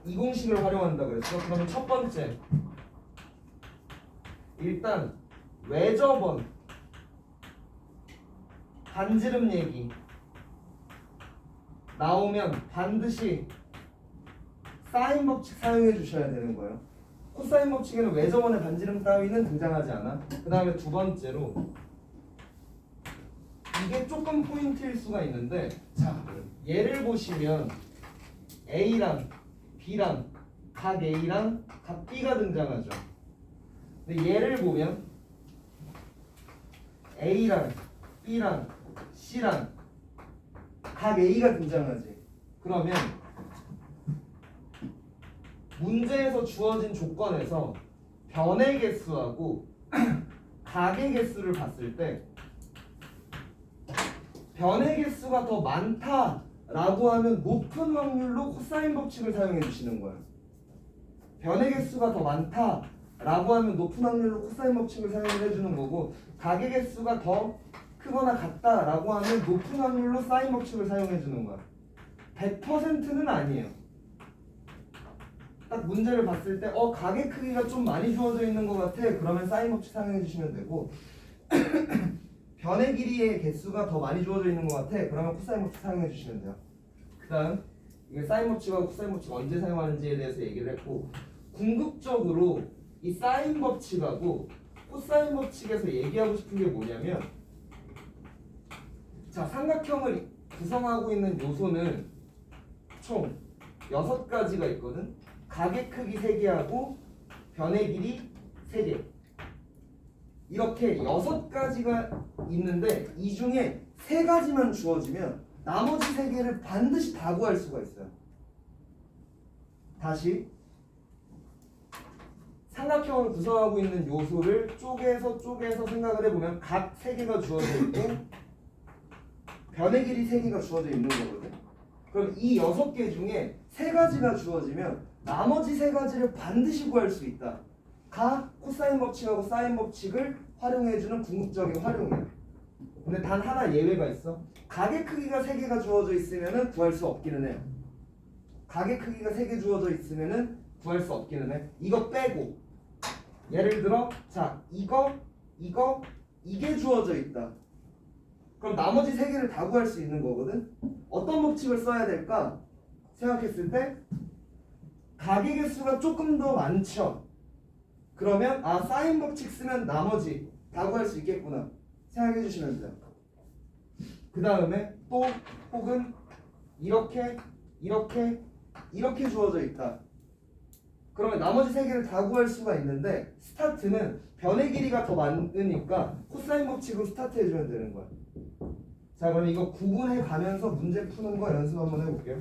이 공식을 활용한다 그랬어. 그러면 첫 번째, 일단 외접원 반지름 얘기 나오면 반드시 사인 법칙 사용해 주셔야 되는 거예요. 코사인 법칙에는 외접원의 반지름 따위는 등장하지 않아. 그 다음에 두 번째로, 이게 조금 포인트일 수가 있는데, 자, 얘를 보시면 A랑 B랑 각 A랑 각 B가 등장하죠. 근데 얘를 보면 A랑 B랑 C랑 각 A가 등장하지. 그러면 문제에서 주어진 조건에서 변의 개수하고 각의 개수를 봤을 때 변의 개수가 더 많다라고 하면 높은 확률로 코사인 법칙을 사용해 주시는 거예요. 변의 개수가 더 많다라고 하면 높은 확률로 코사인 법칙을 사용해 주는 거고, 각의 개수가 더 크거나 같다라고 하면 높은 확률로 사인 법칙을 사용해 주는 거야. 100%는 아니에요. 딱 문제를 봤을 때 각의 크기가 좀 많이 주어져 있는 것 같아. 그러면 사인 법칙 사용해 주시면 되고, 변의 길이의 개수가 더 많이 주어져 있는 것 같아. 그러면 코사인 법칙 사용해 주시면 돼요. 그 다음, 이게 사인 법칙하고 코사인 법칙 언제 사용하는지에 대해서 얘기를 했고, 궁극적으로 이 사인 법칙하고 코사인 법칙에서 얘기하고 싶은 게 뭐냐면, 자, 삼각형을 구성하고 있는 요소는 총 6가지가 있거든. 각의 크기 3개하고 변의 길이 3개, 이렇게 6가지가 있는데 이 중에 3가지만 주어지면 나머지 3개를 반드시 다 구할 수가 있어요. 다시, 삼각형을 구성하고 있는 요소를 쪼개서 생각을 해보면 각 3개가 주어져 있고 변의 길이 3개가 주어져 있는 거거든. 그럼 이 6개 중에 3가지가 주어지면 나머지 3가지를 반드시 구할 수 있다. 가 코사인 법칙하고 사인 법칙을 활용해주는 궁극적인 활용이야. 근데 단 하나 예외가 있어. 각의 크기가 3개가 주어져 있으면 구할 수 없기는 해요. 각의 크기가 3개 주어져 있으면 구할 수 없기는 해. 이거 빼고, 예를 들어 자, 이게 주어져 있다. 그럼 나머지 3개를 다 구할 수 있는 거거든. 어떤 법칙을 써야 될까 생각했을 때 각의 개수가 조금 더 많죠. 그러면 사인 법칙 쓰면 나머지 다 구할 수 있겠구나 생각해 주시면 돼요. 그 다음에 또 혹은 이렇게 주어져 있다. 그러면 나머지 3개를 다 구할 수가 있는데, 스타트는 변의 길이가 더 많으니까 코사인 법칙으로 스타트 해주면 되는 거야. 자, 그럼 이거 구분해 가면서 문제 푸는 거 연습 한번 해볼게요.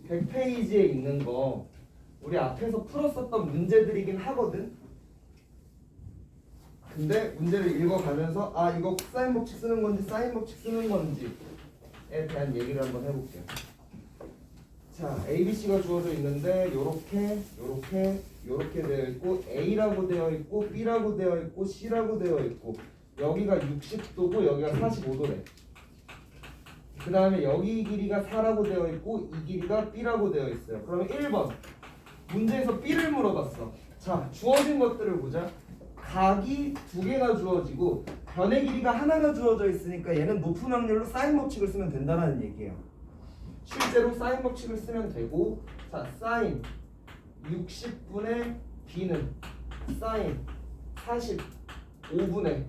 100페이지에 있는 거 우리 앞에서 풀었었던 문제들이긴 하거든. 근데 문제를 읽어가면서 아 이거 코사인 법칙 쓰는 건지 사인 법칙 쓰는 건지에 대한 얘기를 한번 해볼게요. 자, ABC가 주어져 있는데 요렇게 되어 있고 A라고 되어 있고 B라고 되어 있고 C라고 되어 있고 여기가 60도고 여기가 45도래. 그 다음에 여기 길이가 4라고 되어 있고 이 길이가 B라고 되어 있어요. 그러면 1번 문제에서 B를 물어봤어. 자, 주어진 것들을 보자. 각이 두 개가 주어지고 변의 길이가 하나가 주어져 있으니까 얘는 높은 확률로 사인 법칙을 쓰면 된다는 얘기예요. 실제로 사인 법칙을 쓰면 되고, 자, 사인 60분의 B는 사인 45분의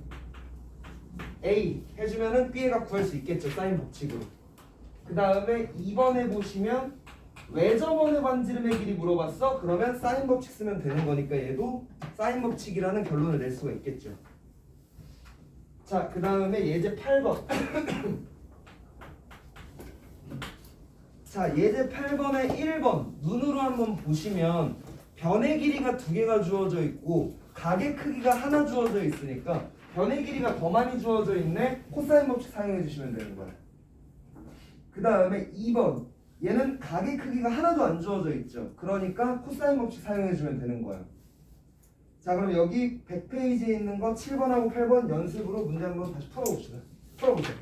A 해주면은 B의 값 구할 수 있겠죠, 사인 법칙으로. 그 다음에 2번에 보시면 외접원의 반지름의 길이 물어봤어? 그러면 사인 법칙 쓰면 되는 거니까 얘도 사인 법칙이라는 결론을 낼 수가 있겠죠. 자, 그 다음에 예제 8번. 자, 예제 8번의 1번 눈으로 한번 보시면 변의 길이가 두 개가 주어져 있고 각의 크기가 하나 주어져 있으니까 변의 길이가 더 많이 주어져 있네. 코사인 법칙 사용해 주시면 되는 거야. 그 다음에 2번 얘는 각의 크기가 하나도 안 주어져 있죠. 그러니까 코사인 법칙 사용해 주면 되는 거야. 자, 그럼 여기 100페이지에 있는 거 7번하고 8번 연습으로 문제 한번 다시 풀어봅시다. 풀어보자.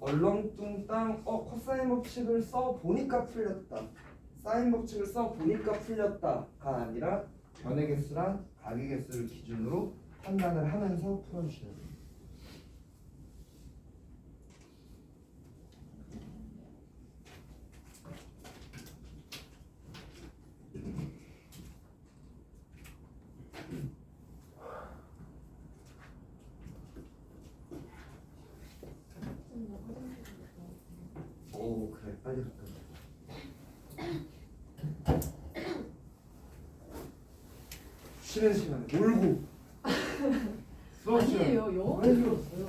얼렁뚱땅 코사인 법칙을 써 보니까 풀렸다. 사인 법칙을 써 보니까 풀렸다가 아니라 변의 개수랑 각의 개수를 기준으로 판단을 하면서 풀어주셔야 돼요. 오, 그래, 빨리 갔다. 쉬는 시간에 놀고 수업 시간에 아니에요, 영어 왜 들었어요.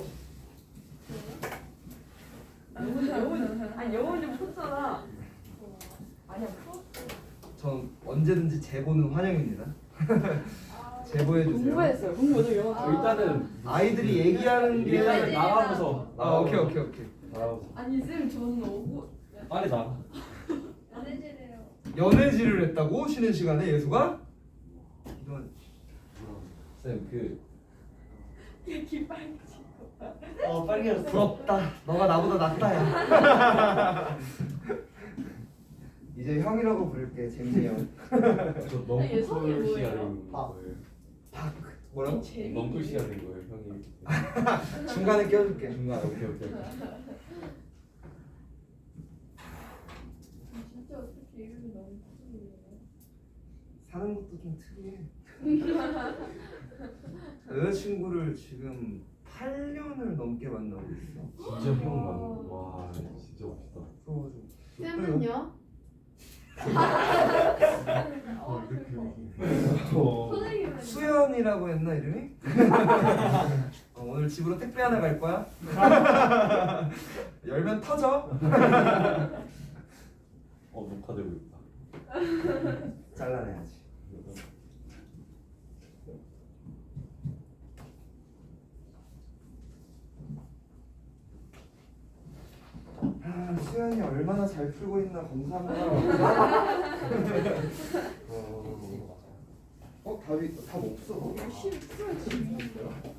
아니 영어 좀 푸잖아. 아니야 풀었어. 전 언제든지 제보는 환영입니다. 제보해 주세요. 공부했어요. 공부도 영어. 일단은 아이들이 얘기하는 게 일단은 나가면서 오케이. 나가면서 아니 쌤 저는 오고. 빨리 나가. 연애질해요. 연애질을 했다고 쉬는 시간에 예수가? 이건 쌤 기빨지. 빨개졌어. 부럽다. 너가 나보다 낫다 야. 이제 형이라고 부를게, 재민이 형. 저 예성이 넝쿨 씨가 뭐예요? 된 거예요. 뭐라고? 넝쿨 씨가 된 거예요, 형이. 중간에 껴줄게. 중간 오케이. 진짜 어떻게 이름이 너무 특이해요. 사는 것도 좀 특이해. 여자친구를 지금 8년을 넘게 만나고 있어. 진짜 형 맞는. 와, 진짜 멋있다. 그래가지고 쌤은요? 선생님은 수연이라고 했나 이름이? 오늘 집으로 택배 하나 갈 거야? 열면 터져. 녹화되고 있다. 잘라내야지. 수연이 얼마나 잘 풀고 있나 검사한다. 답 없어. 열심히 풀어야지.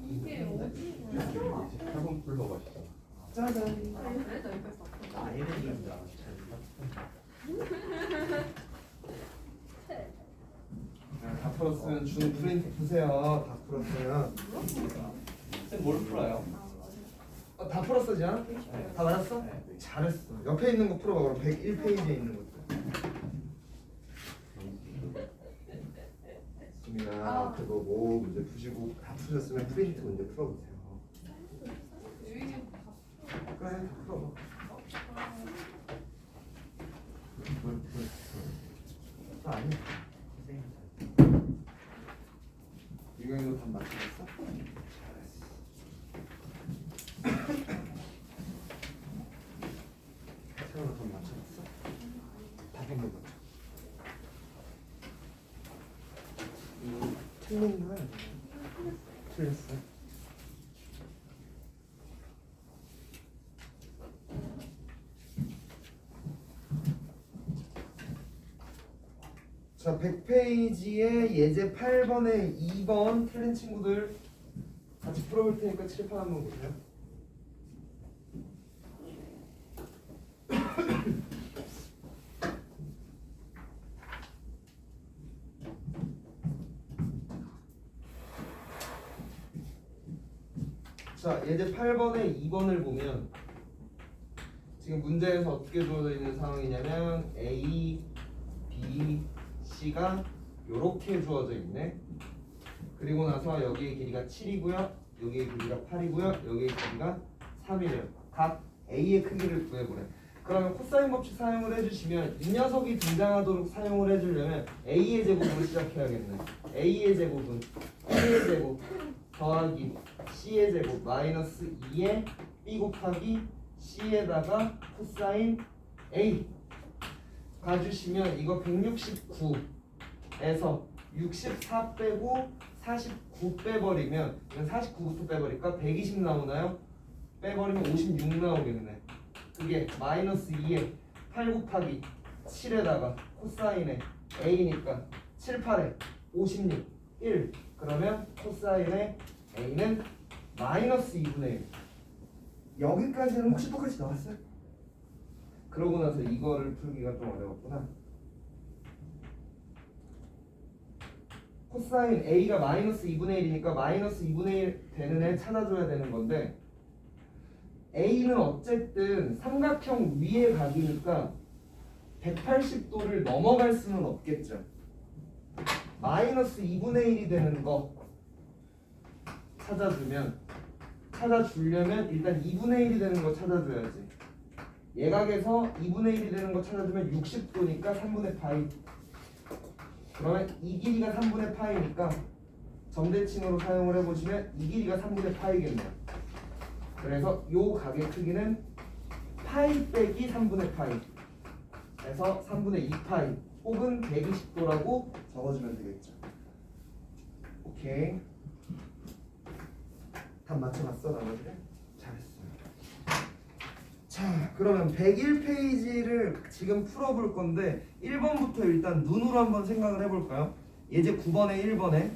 이게 어디 거야? 8번 풀러 가시죠. 짜잔. 아이들인 줄 알았어. 다 풀었으면 준 프린트 보세요. 다 풀었어요. 쌤뭘 풀어요? 다 풀었어, 지안? 다 맞았어? 잘했어. 옆에 있는 거 풀어봐. 그럼 101페이지에 있는 것들. 수민아, 앞에 보고 문제 푸시고 다 푸셨으면 프린트 문제 풀어보세요. 여기 그래, 다 풀어봐. 아니야. 이거도 답 맞추겠어? 세월아 답 맞춰봤어? 답 한번 맞춰. 이거 틀린 거야? 틀렸어. 자, 100페이지에 예제 8번에 2번 틀린 친구들 같이 풀어볼 테니까 칠판 한번 보세요. 자, 예제 8번에 2번을 보면 지금 문제에서 어떻게 주어져 있는 상황이냐면 A, B, C가 이렇게 주어져 있네. 그리고 나서 여기의 길이가 7이고요. 여기의 길이가 8이고요. 여기의 길이가 3이래요. 각 A의 크기를 구해보래. 그러면 코사인 법칙 사용을 해주시면 이 녀석이 등장하도록 사용을 해주려면 A의 제곱으로 시작해야겠네. A의 제곱은 B의 제곱 더하기 C의 제곱 마이너스 2의 B 곱하기 C에다가 코사인 A 가주시면 이거 169에서 64 빼고 49 빼버리면 이건 49부터 빼버릴까? 120 나오나요? 빼버리면 56 나오겠네. 그게 마이너스 2에 8 곱하기 7에다가 코사인의 A니까 7, 8에 56, 1 그러면 코사인의 A는 마이너스 2분의 1. 여기까지는 혹시 똑같이 나왔어요? 그러고 나서 이거를 풀기가 좀 어려웠구나. 코사인 A가 마이너스 2분의 1이니까 마이너스 2분의 1 되는 애 찾아줘야 되는 건데 A는 어쨌든 삼각형 위의 각이니까 180도를 넘어갈 수는 없겠죠. 마이너스 2분의 1이 되는 거 찾아주려면 일단 2분의 1이 되는 거 찾아줘야지. 예각에서 2분의 1이 되는 거 찾아주면 60도니까 3분의 파이. 그러면 이 길이가 3분의 파이니까 점대칭으로 사용을 해보시면 이 길이가 3분의 파이겠네요. 그래서 요 각의 크기는 파이 빼기 3분의 파이 그래서 3분의 2파이 혹은 120도라고 적어주면 되겠죠. 오케이. 답 맞춰봤어 나머지를? 잘했어요. 자, 그러면 101페이지를 지금 풀어볼 건데 1번부터 일단 눈으로 한번 생각을 해볼까요? 예제 9번에 1번에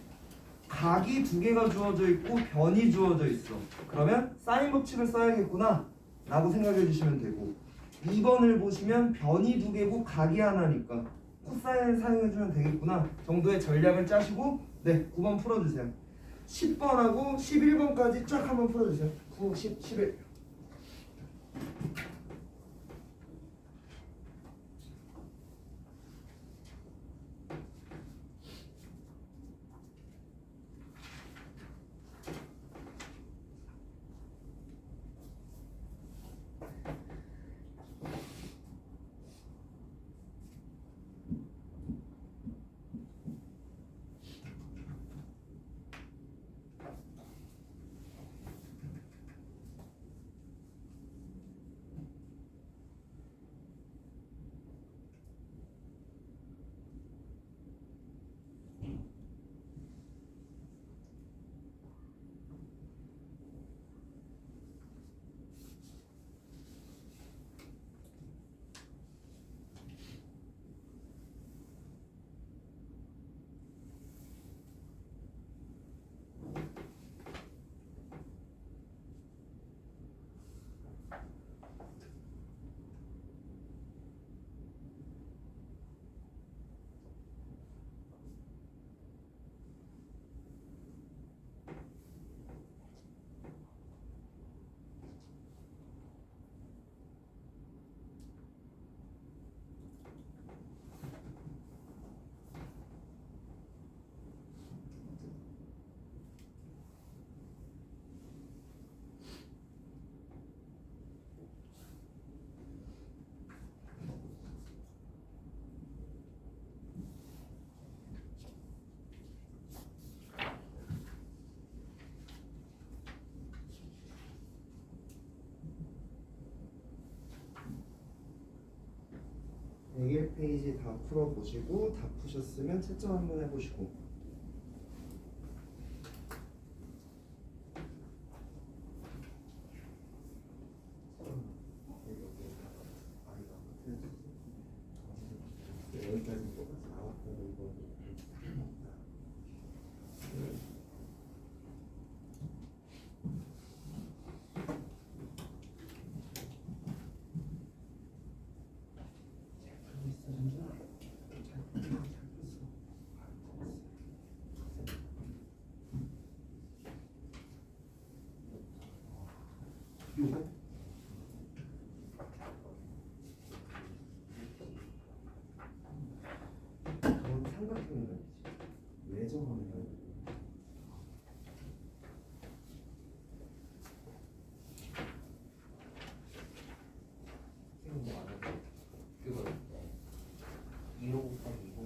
각이 두 개가 주어져 있고 변이 주어져 있어. 그러면 사인 법칙을 써야겠구나 라고 생각해 주시면 되고 2번을 보시면 변이 두 개고 각이 하나니까 코사인을 사용해주면 되겠구나 정도의 전략을 짜시고 네, 9번 풀어주세요. 10번하고 11번까지 쫙 한번 풀어주세요. 9, 10, 11. 200페이지 다 풀어보시고 다 푸셨으면 채점 한번 해보시고 여기까지 똑같이 나왔고 이거 요거 저건 삼각형이다. 왜 저러는 거야? 이거 뭐 알아? 그거 2호 곱하기 2호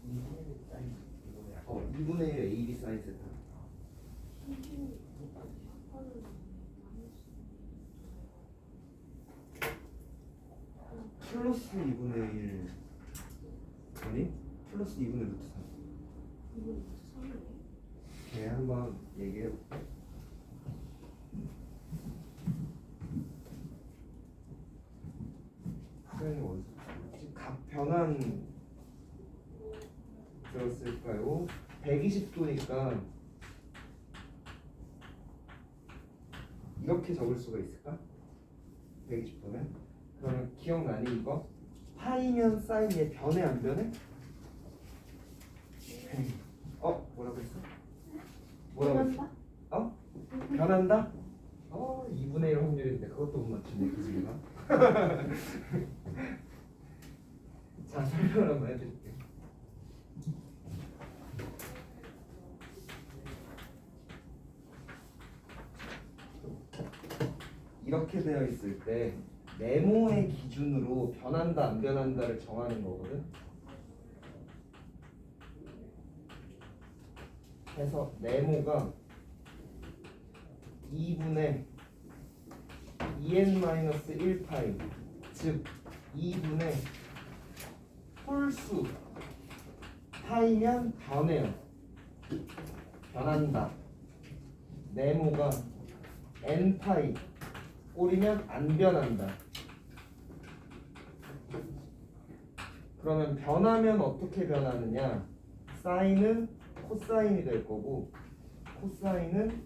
2분의 사인 이거 약간 2분의 1 AB 사인 세타. 플러스 2분의 1 아니? 플러스 2분의 루트 3. 걔 한번 얘기해 볼게. 선생님 어디서 각 변환 들었을까요? 120도니까 이렇게 적을 수가 있을까? 120도면? 그러면 기억나니 이거? 파이면 사인 얘 변해 안 변해? 뭐라고 했어? 뭐라고 했어? 변한다? 2분의 1 확률인데 그것도 못 맞추네 그지가. 자 설명을 한번 해드릴게요. 이렇게 되어 있을 때 네모의 기준으로 변한다 안 변한다를 정하는 거거든. 그래서 네모가 2분의 2n-1파이 즉 2분의 홀수 파이면 변해요. 변한다. 네모가 n파이 꼴이면 안 변한다. 그러면 변하면 어떻게 변하느냐? 사인은 코사인이 될 거고 코사인은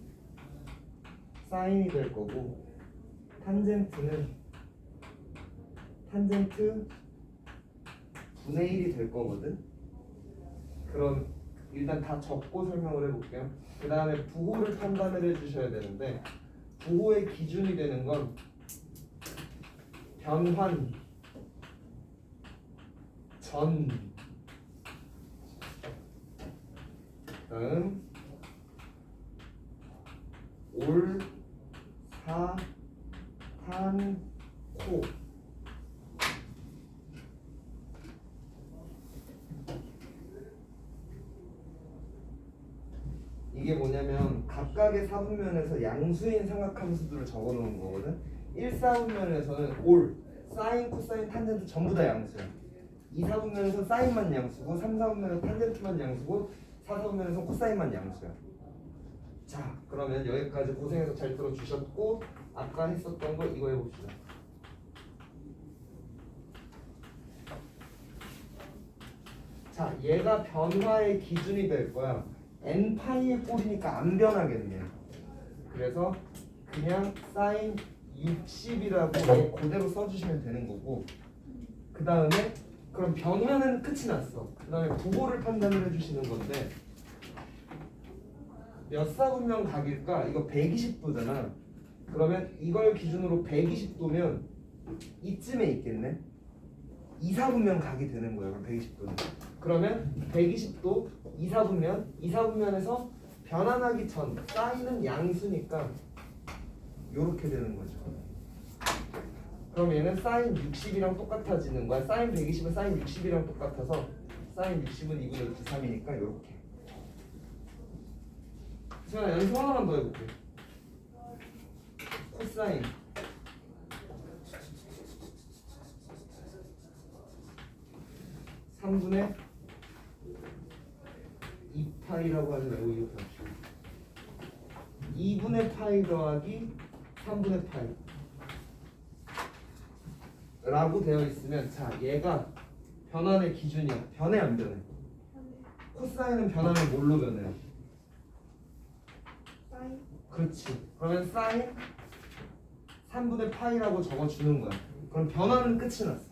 사인이 될 거고 탄젠트는 탄젠트 분의 1이 될 거거든. 그럼 일단 다 적고 설명을 해볼게요. 그 다음에 부호를 판단을 해주셔야 되는데 부호의 기준이 되는 건 변환 전 다음 올 사 탄 코 이게 뭐냐면 각각의 사분면에서 양수인 삼각함수들을 적어 놓은 거거든. 1사분면에서는 올, 사인, 코사인, 탄젠트 전부 다 양수야. 2사분면에서는 사인만 양수고 3사분면에서는 탄젠트만 양수고 4사분면에서는 코사인만 양수야. 자 그러면 여기까지 고생해서 잘 들어주셨고 아까 했었던 거 이거 해봅시다. 자 얘가 변화의 기준이 될 거야. n파이의 꼴이니까 안 변하겠네요. 그래서 그냥 사인 60이라고 그대로 써주시면 되는 거고 그 다음에 그럼 변화는 끝이 났어. 그 다음에 부호를 판단을 해주시는 건데 몇 사분면 각일까? 이거 120도잖아. 그러면 이걸 기준으로 120도면 이쯤에 있겠네. 2사분면 각이 되는 거예요. 120도는. 그러면 120도 2사분면에서 변환하기 전 사인은 양수니까 요렇게 되는 거죠. 그럼 얘는 사인 60이랑 똑같아지는 거야. 사인 120은 사인 60이랑 똑같아서 사인 60은 2분의 루트 3이니까 요렇게. 제가 연습 하나만 더 해볼게. 코사인 3분의 2파이라고 하지 말고 이렇게 합시다. 2분의 파이 더하기 3분의 파이 라고 되어 있으면, 자 얘가 변환의 기준이야. 변해 안 변해? 코사인은 변하면 뭘로 변해요? 사인. 그렇지. 그러면 사인 3분의 파이라고 적어주는 거야. 그럼 변화는 끝이 났어.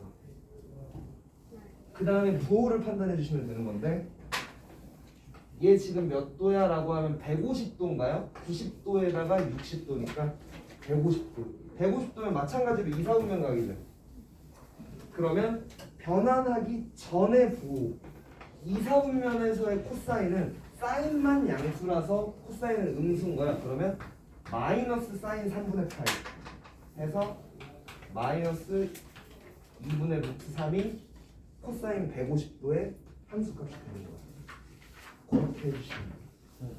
그 다음에 부호를 판단해 주시면 되는 건데, 얘 지금 몇 도야? 라고 하면 150도인가요? 90도에다가 60도니까 150도. 150도면 마찬가지로 2, 4분면 각이죠. 그러면 변환하기 전의 부호 2, 4분면에서의 코사인은 사인만 양수라서 코사인은 음수인 거야. 그러면 마이너스 사인 3분의 8 해서 마이너스 2분의 루트 3이 코사인 150도의 함수값이 되는 거야. 그렇게 해주시면 돼요.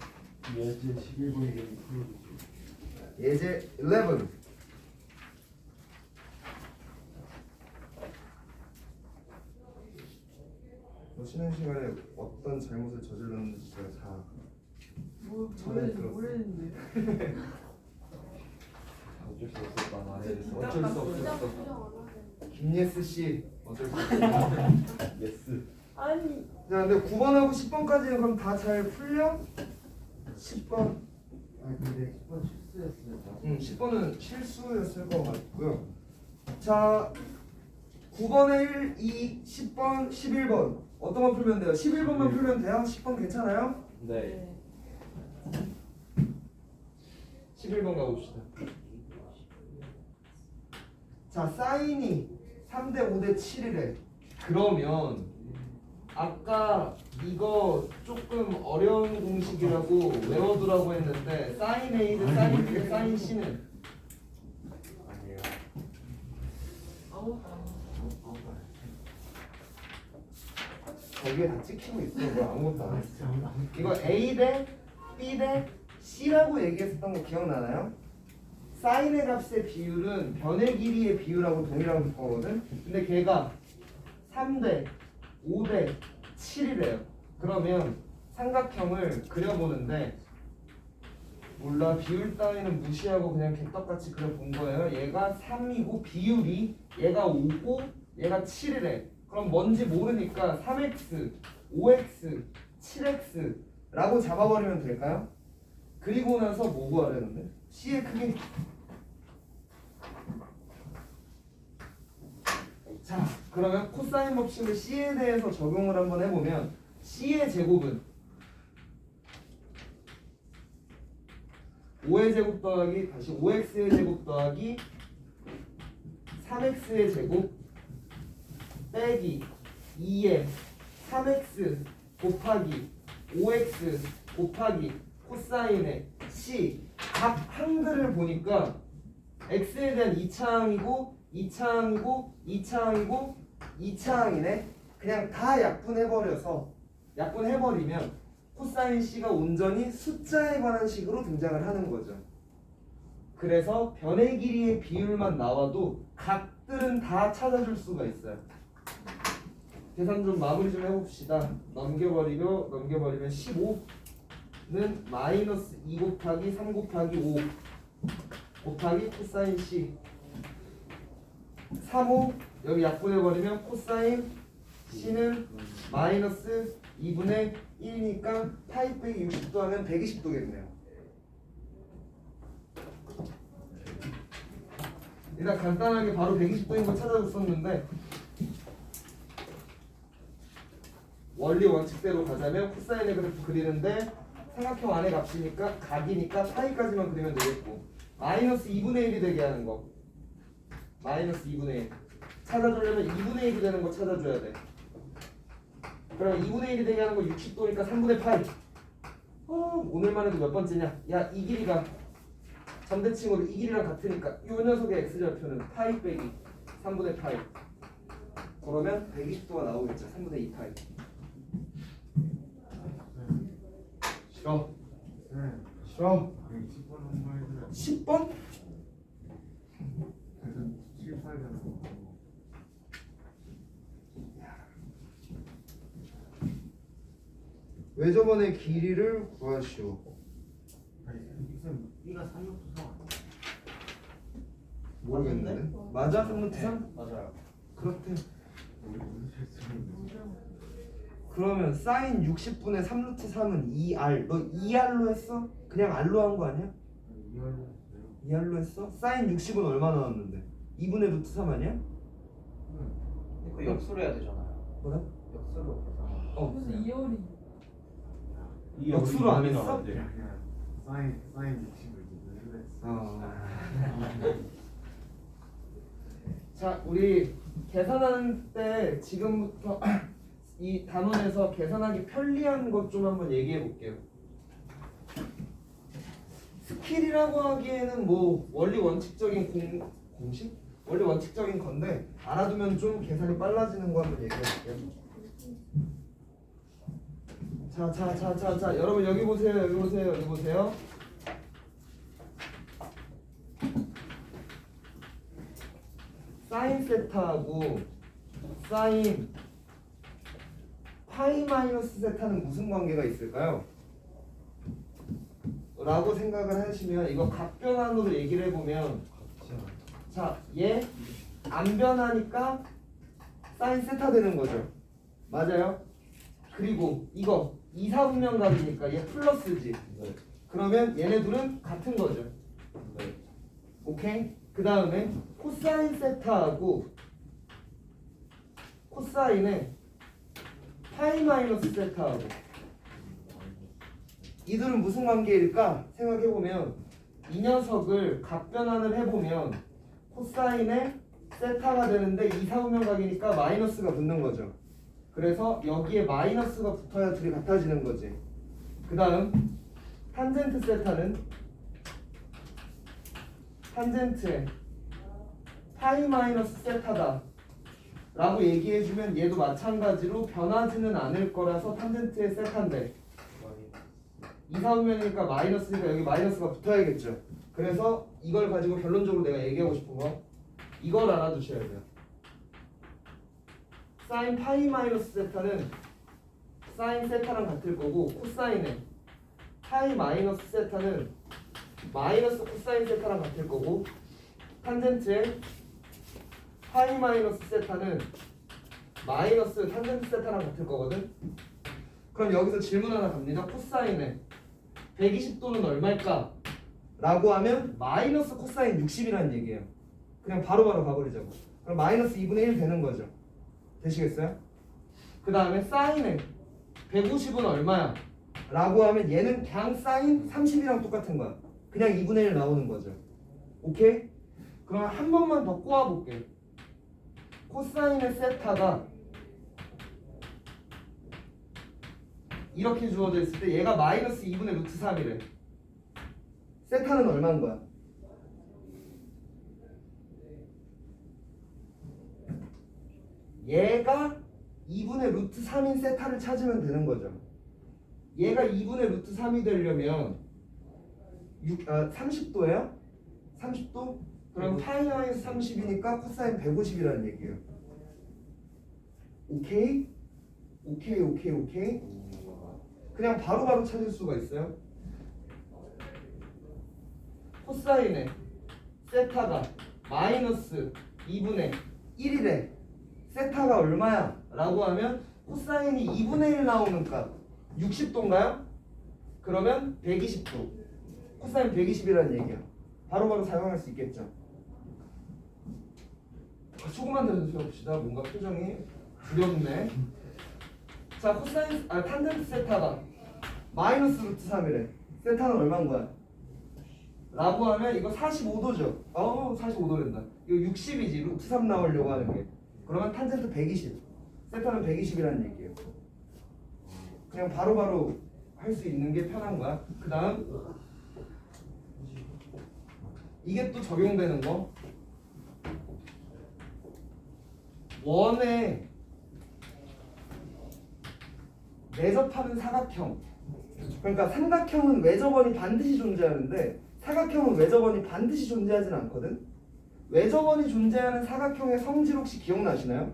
예제 11번 좀 풀어주세요. 예제 11. 뭐 쉬는 시간에 어떤 잘못을 저질렀는지 제가 다 모르겠는데. 어쩔 수 없었다 말해. 진짜 어쩔 수 깜깜했어. 없었어. 부정 안 하네. 김예스 씨 어쩔 수 없어. 예스. 아니 자, 근데 9번하고 10번까지는 그럼 다 잘 풀려? 10번. 아 근데 10번 실수였어요. 10번은 실수였을 것 같고요. 자, 9번에 1, 2, 10번, 11번 어떤 거 풀면 돼요? 11번만 풀면 돼요? 10번 괜찮아요? 네. 11번 가봅시다. 자, 사인이 3대 5대 7이래. 그러면 아까 이거 조금 어려운 공식이라고 외워두라고 했는데, 사인 A는 사인 B, 사인 C는 아니에요. 아무것도 안 해. 거기에 다 찍히고 있어. 뭐 아무것도 안 아 했어. 진짜 아무도 안 이거 A 대 B 대 C라고 얘기했었던 거 기억나나요? 사인의 값의 비율은 변의 길이의 비율하고 동일한 거거든. 근데 걔가 3대 5대 7이래요. 그러면 삼각형을 그려보는데, 몰라, 비율 따위는 무시하고 그냥 개떡같이 그려본 거예요. 얘가 3이고 비율이 얘가 5고 얘가 7이래. 그럼 뭔지 모르니까 3x, 5x, 7x 라고 잡아버리면 될까요? 그리고 나서 뭐 구하려는데? C의 크기. 자, 그러면 코사인 법칙을 C에 대해서 적용을 한번 해보면, C의 제곱은 5의 제곱 더하기 다시 5x의 제곱 더하기 3x의 제곱 빼기 2의 3x 곱하기 5x 곱하기 코사인의 C. 각 한글을 보니까 x에 대한 2차항이고 2차항이고 2차항이고 2차항이네. 그냥 다 약분해버리면 코사인 C가 온전히 숫자에 관한 식으로 등장을 하는 거죠. 그래서 변의 길이의 비율만 나와도 각들은 다 찾아줄 수가 있어요. 계산 좀 마무리 좀 해봅시다. 넘겨버리면 15는 마이너스 2 곱하기 3 곱하기 5 곱하기 코사인 C. 3호 여기 약분해버리면 코사인 C는 마이너스 2분의 1이니까 파이 빼기 60도 하면 120도겠네요. 일단 간단하게 바로 120도인 거 찾아줬었는데, 원리 원칙대로 가자면 코사인의 그래프 그리는데 삼각형 안의 값이니까 각이니까 파이까지만 그리면 되겠고, 마이너스 2분의 1이 되게 하는 거, 마이너스 2분의 1 찾아주려면 2분의 1이 되는 거 찾아줘야 돼. 그러면 2분의 1이 되게 하는 거 60도니까 3분의 파이. 오늘만 해도 몇 번째냐? 야, 이 길이가 점대칭으로 이 길이랑 같으니까 이 녀석의 x절표는 파이 빼기 3분의 파이. 그러면 120도가 나오겠죠. 3분의 2 파이. 싫어. 네. 싫어. 10번 한번 해주세요. 10번? 그래서 7, 8년 외접원의 길이를 구하시오. 아니 쌤 B가 3루트 3 아니야? 모르겠는데? 맞아? 3루트 3? 맞아요. 그렇대. 우리 무슨 실수인데? 그러면 사인 60분의 3루트 3은 2R. 너 2R로 했어? 그냥 R로 한 거 아니야? 이해를 했어요. 2R로 했어? 사인 60은 얼마 나왔는데? 2분의 루트 3 아니야? 근데 그 역수로 해야 되잖아요. 뭐래? 역수로 계산. 그래서 2열이 이 역수로 안 여기 했어? 나왔는데. 그냥 사인 60을 누르려 했어. 자, 우리 계산하는 때 지금부터 이 단원에서 계산하기 편리한 것 좀 한번 얘기해 볼게요. 스킬이라고 하기에는 뭐 원리 원칙적인 공식? 원리 원칙적인 건데 알아두면 좀 계산이 빨라지는 거 한번 얘기해 볼게요. 자, 여러분 여기 보세요, 여기 보세요, 여기 보세요. 사인 세타하고 사인 파이 마이너스 세타는 무슨 관계가 있을까요? 라고 생각을 하시면 이거 각변환으로 얘기를 해보면 자, 얘 안 변하니까 사인 세타 되는 거죠. 맞아요? 그리고 이거 2, 4분면각이니까 얘 플러스지. 네. 그러면 얘네 둘은 같은 거죠. 네. 오케이? 그 다음에 코사인 세타하고 코사인의 파이 마이너스 세타하고 이들은 무슨 관계일까? 생각해보면 이 녀석을 각변환을 해보면 코사인의 세타가 되는데 2, 4분면각이니까 마이너스가 붙는 거죠. 그래서 여기에 마이너스가 붙어야 둘이 같아지는 거지. 그 다음 탄젠트 세타는 탄젠트의 파이 마이너스 세타다 라고 얘기해주면 얘도 마찬가지로 변하지는 않을 거라서 탄젠트의 세타인데 2, 4분면이니까 마이너스니까 여기 마이너스가 붙어야겠죠. 그래서 이걸 가지고 결론적으로 내가 얘기하고 싶은 거 이걸 알아두셔야 돼요. 사인 파이 마이너스 세타는 사인 세타랑 같을 거고 코사인의 파이 마이너스 세타는 마이너스 코사인 세타랑 같을 거고 탄젠트의 파이 마이너스 세타는 마이너스 탄젠트 세타랑 같을 거거든. 그럼 여기서 질문 하나 갑니다. 코사인의 120도는 얼마일까? 라고 하면 마이너스 코사인 60이라는 얘기예요. 그냥 바로바로 가버리자고. 그럼 마이너스 2분의 1 되는 거죠. 되시겠어요? 그 다음에 사인의 150은 얼마야? 라고 하면 얘는 그냥 사인 30이랑 똑같은 거야. 그냥 2분의 1 나오는 거죠. 오케이? 그럼 한 번만 더 꼬아볼게. 코사인의 세타가 이렇게 주어져 있을 때 얘가 마이너스 2분의 루트 3이래. 세타는 얼마인 거야? 얘가 2분의 루트 3인 세타를 찾으면 되는 거죠. 얘가 2분의 루트 3이 되려면 30도예요? 30도? 그럼 파이 마이너스 30이니까 코사인 150이라는 얘기예요. 오케이? 오케이. 그냥 바로바로 찾을 수가 있어요. 코사인의 세타가 마이너스 2분의 1이래. 세타가 얼마야? 라고 하면 코사인이 2분의 1 나오는 값 60도인가요? 그러면 120도. 코사인 120이라는 얘기야. 바로바로 사용할 수 있겠죠. 조금만 더 연습해봅시다. 뭔가 표정이 두렵네. 자, 코사인 탄젠트 세타가 마이너스 루트 3이래. 세타는 얼마인 거야? 라고 하면 이거 45도죠. 45도랜다. 이거 60이지. 루트 3 나오려고 하는 게. 그러면 탄젠트 120. 세타는 120이라는 얘기예요. 그냥 바로바로 할 수 있는 게 편한 거야. 그 다음 이게 또 적용되는 거. 원에 내접하는 사각형. 그러니까 삼각형은 외접원이 반드시 존재하는데 사각형은 외접원이 반드시 존재하진 않거든. 외접원이 존재하는 사각형의 성질 혹시 기억나시나요?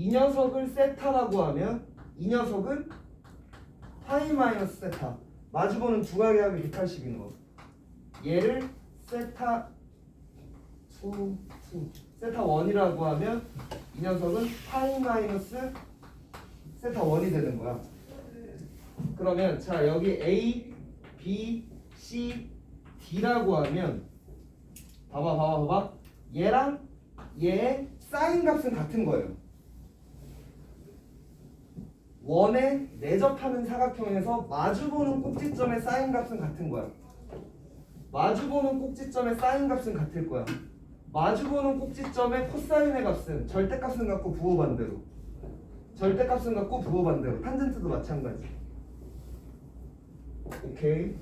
이 녀석을 세타라고 하면 이 녀석은 파이 마이너스 세타. 마주보는 두 가격이 180인 거. 얘를 세타 2 세타 1이라고 하면 이 녀석은 파이 마이너스 세타 1이 되는 거야. 그러면 자 여기 A, B, C, D라고 하면 봐봐 얘랑 얘의 사인 값은 같은 거예요. 원에 내접하는 사각형에서 마주보는 꼭지점의 사인 값은 같은 거야. 마주보는 꼭지점의 사인 값은 같을 거야. 마주보는 꼭지점의 코사인의 값은 절대값은 같고 부호 반대로. 절대값은 같고 부호 반대로. 탄젠트도 마찬가지. 오케이.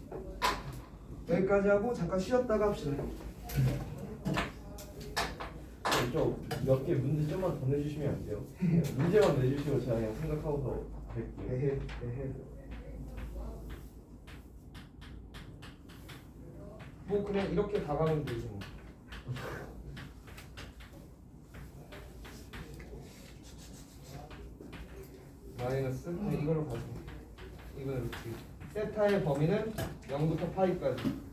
여기까지 하고 잠깐 쉬었다가 합시다. 몇 개 문제 좀만 더 내주시면 안 돼요? 문제만 내주시고 제가 그냥 생각하고서 할게요. 에헤. 뭐 그냥 이렇게 다가면 되지 뭐. 마이너스 이걸로 가자. 이거는 이렇게. 세타의 범위는 0부터 파이까지.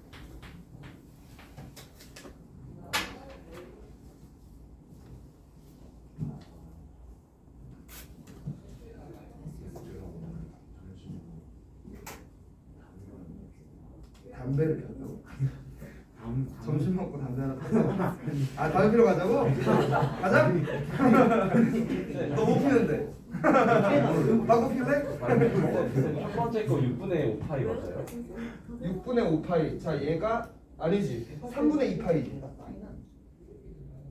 담배를 폈다고? 점심 먹고 담배 하나 폈다고? 아 담배 피러 가자고? 가자? 너 못 피는데? 바꿔 필래? 첫 번째 거 6분의 5파이 맞아요? 6분의 5파이. 자 얘가 아니지 3분의 2파이지.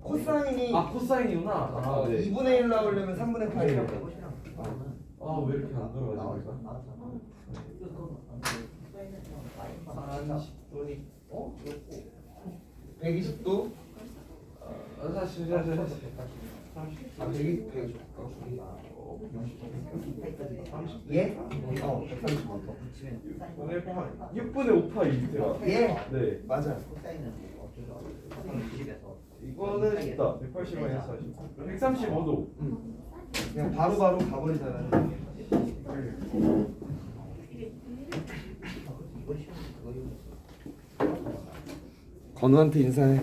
코사인이 코사인이구나. 아, 네. 2분의 1 나오려면 3분의 파이야. 왜 이렇게 안 들어가지? 120도. 다시. 120. 예? 6분의 5파이 제가. 예? 네. 맞아. 이거는 있다. 180마이너스 40. 135도. 그냥 바로바로 가버리잖아. 건우한테 인사해.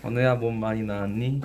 건우야 몸 많이 나았니?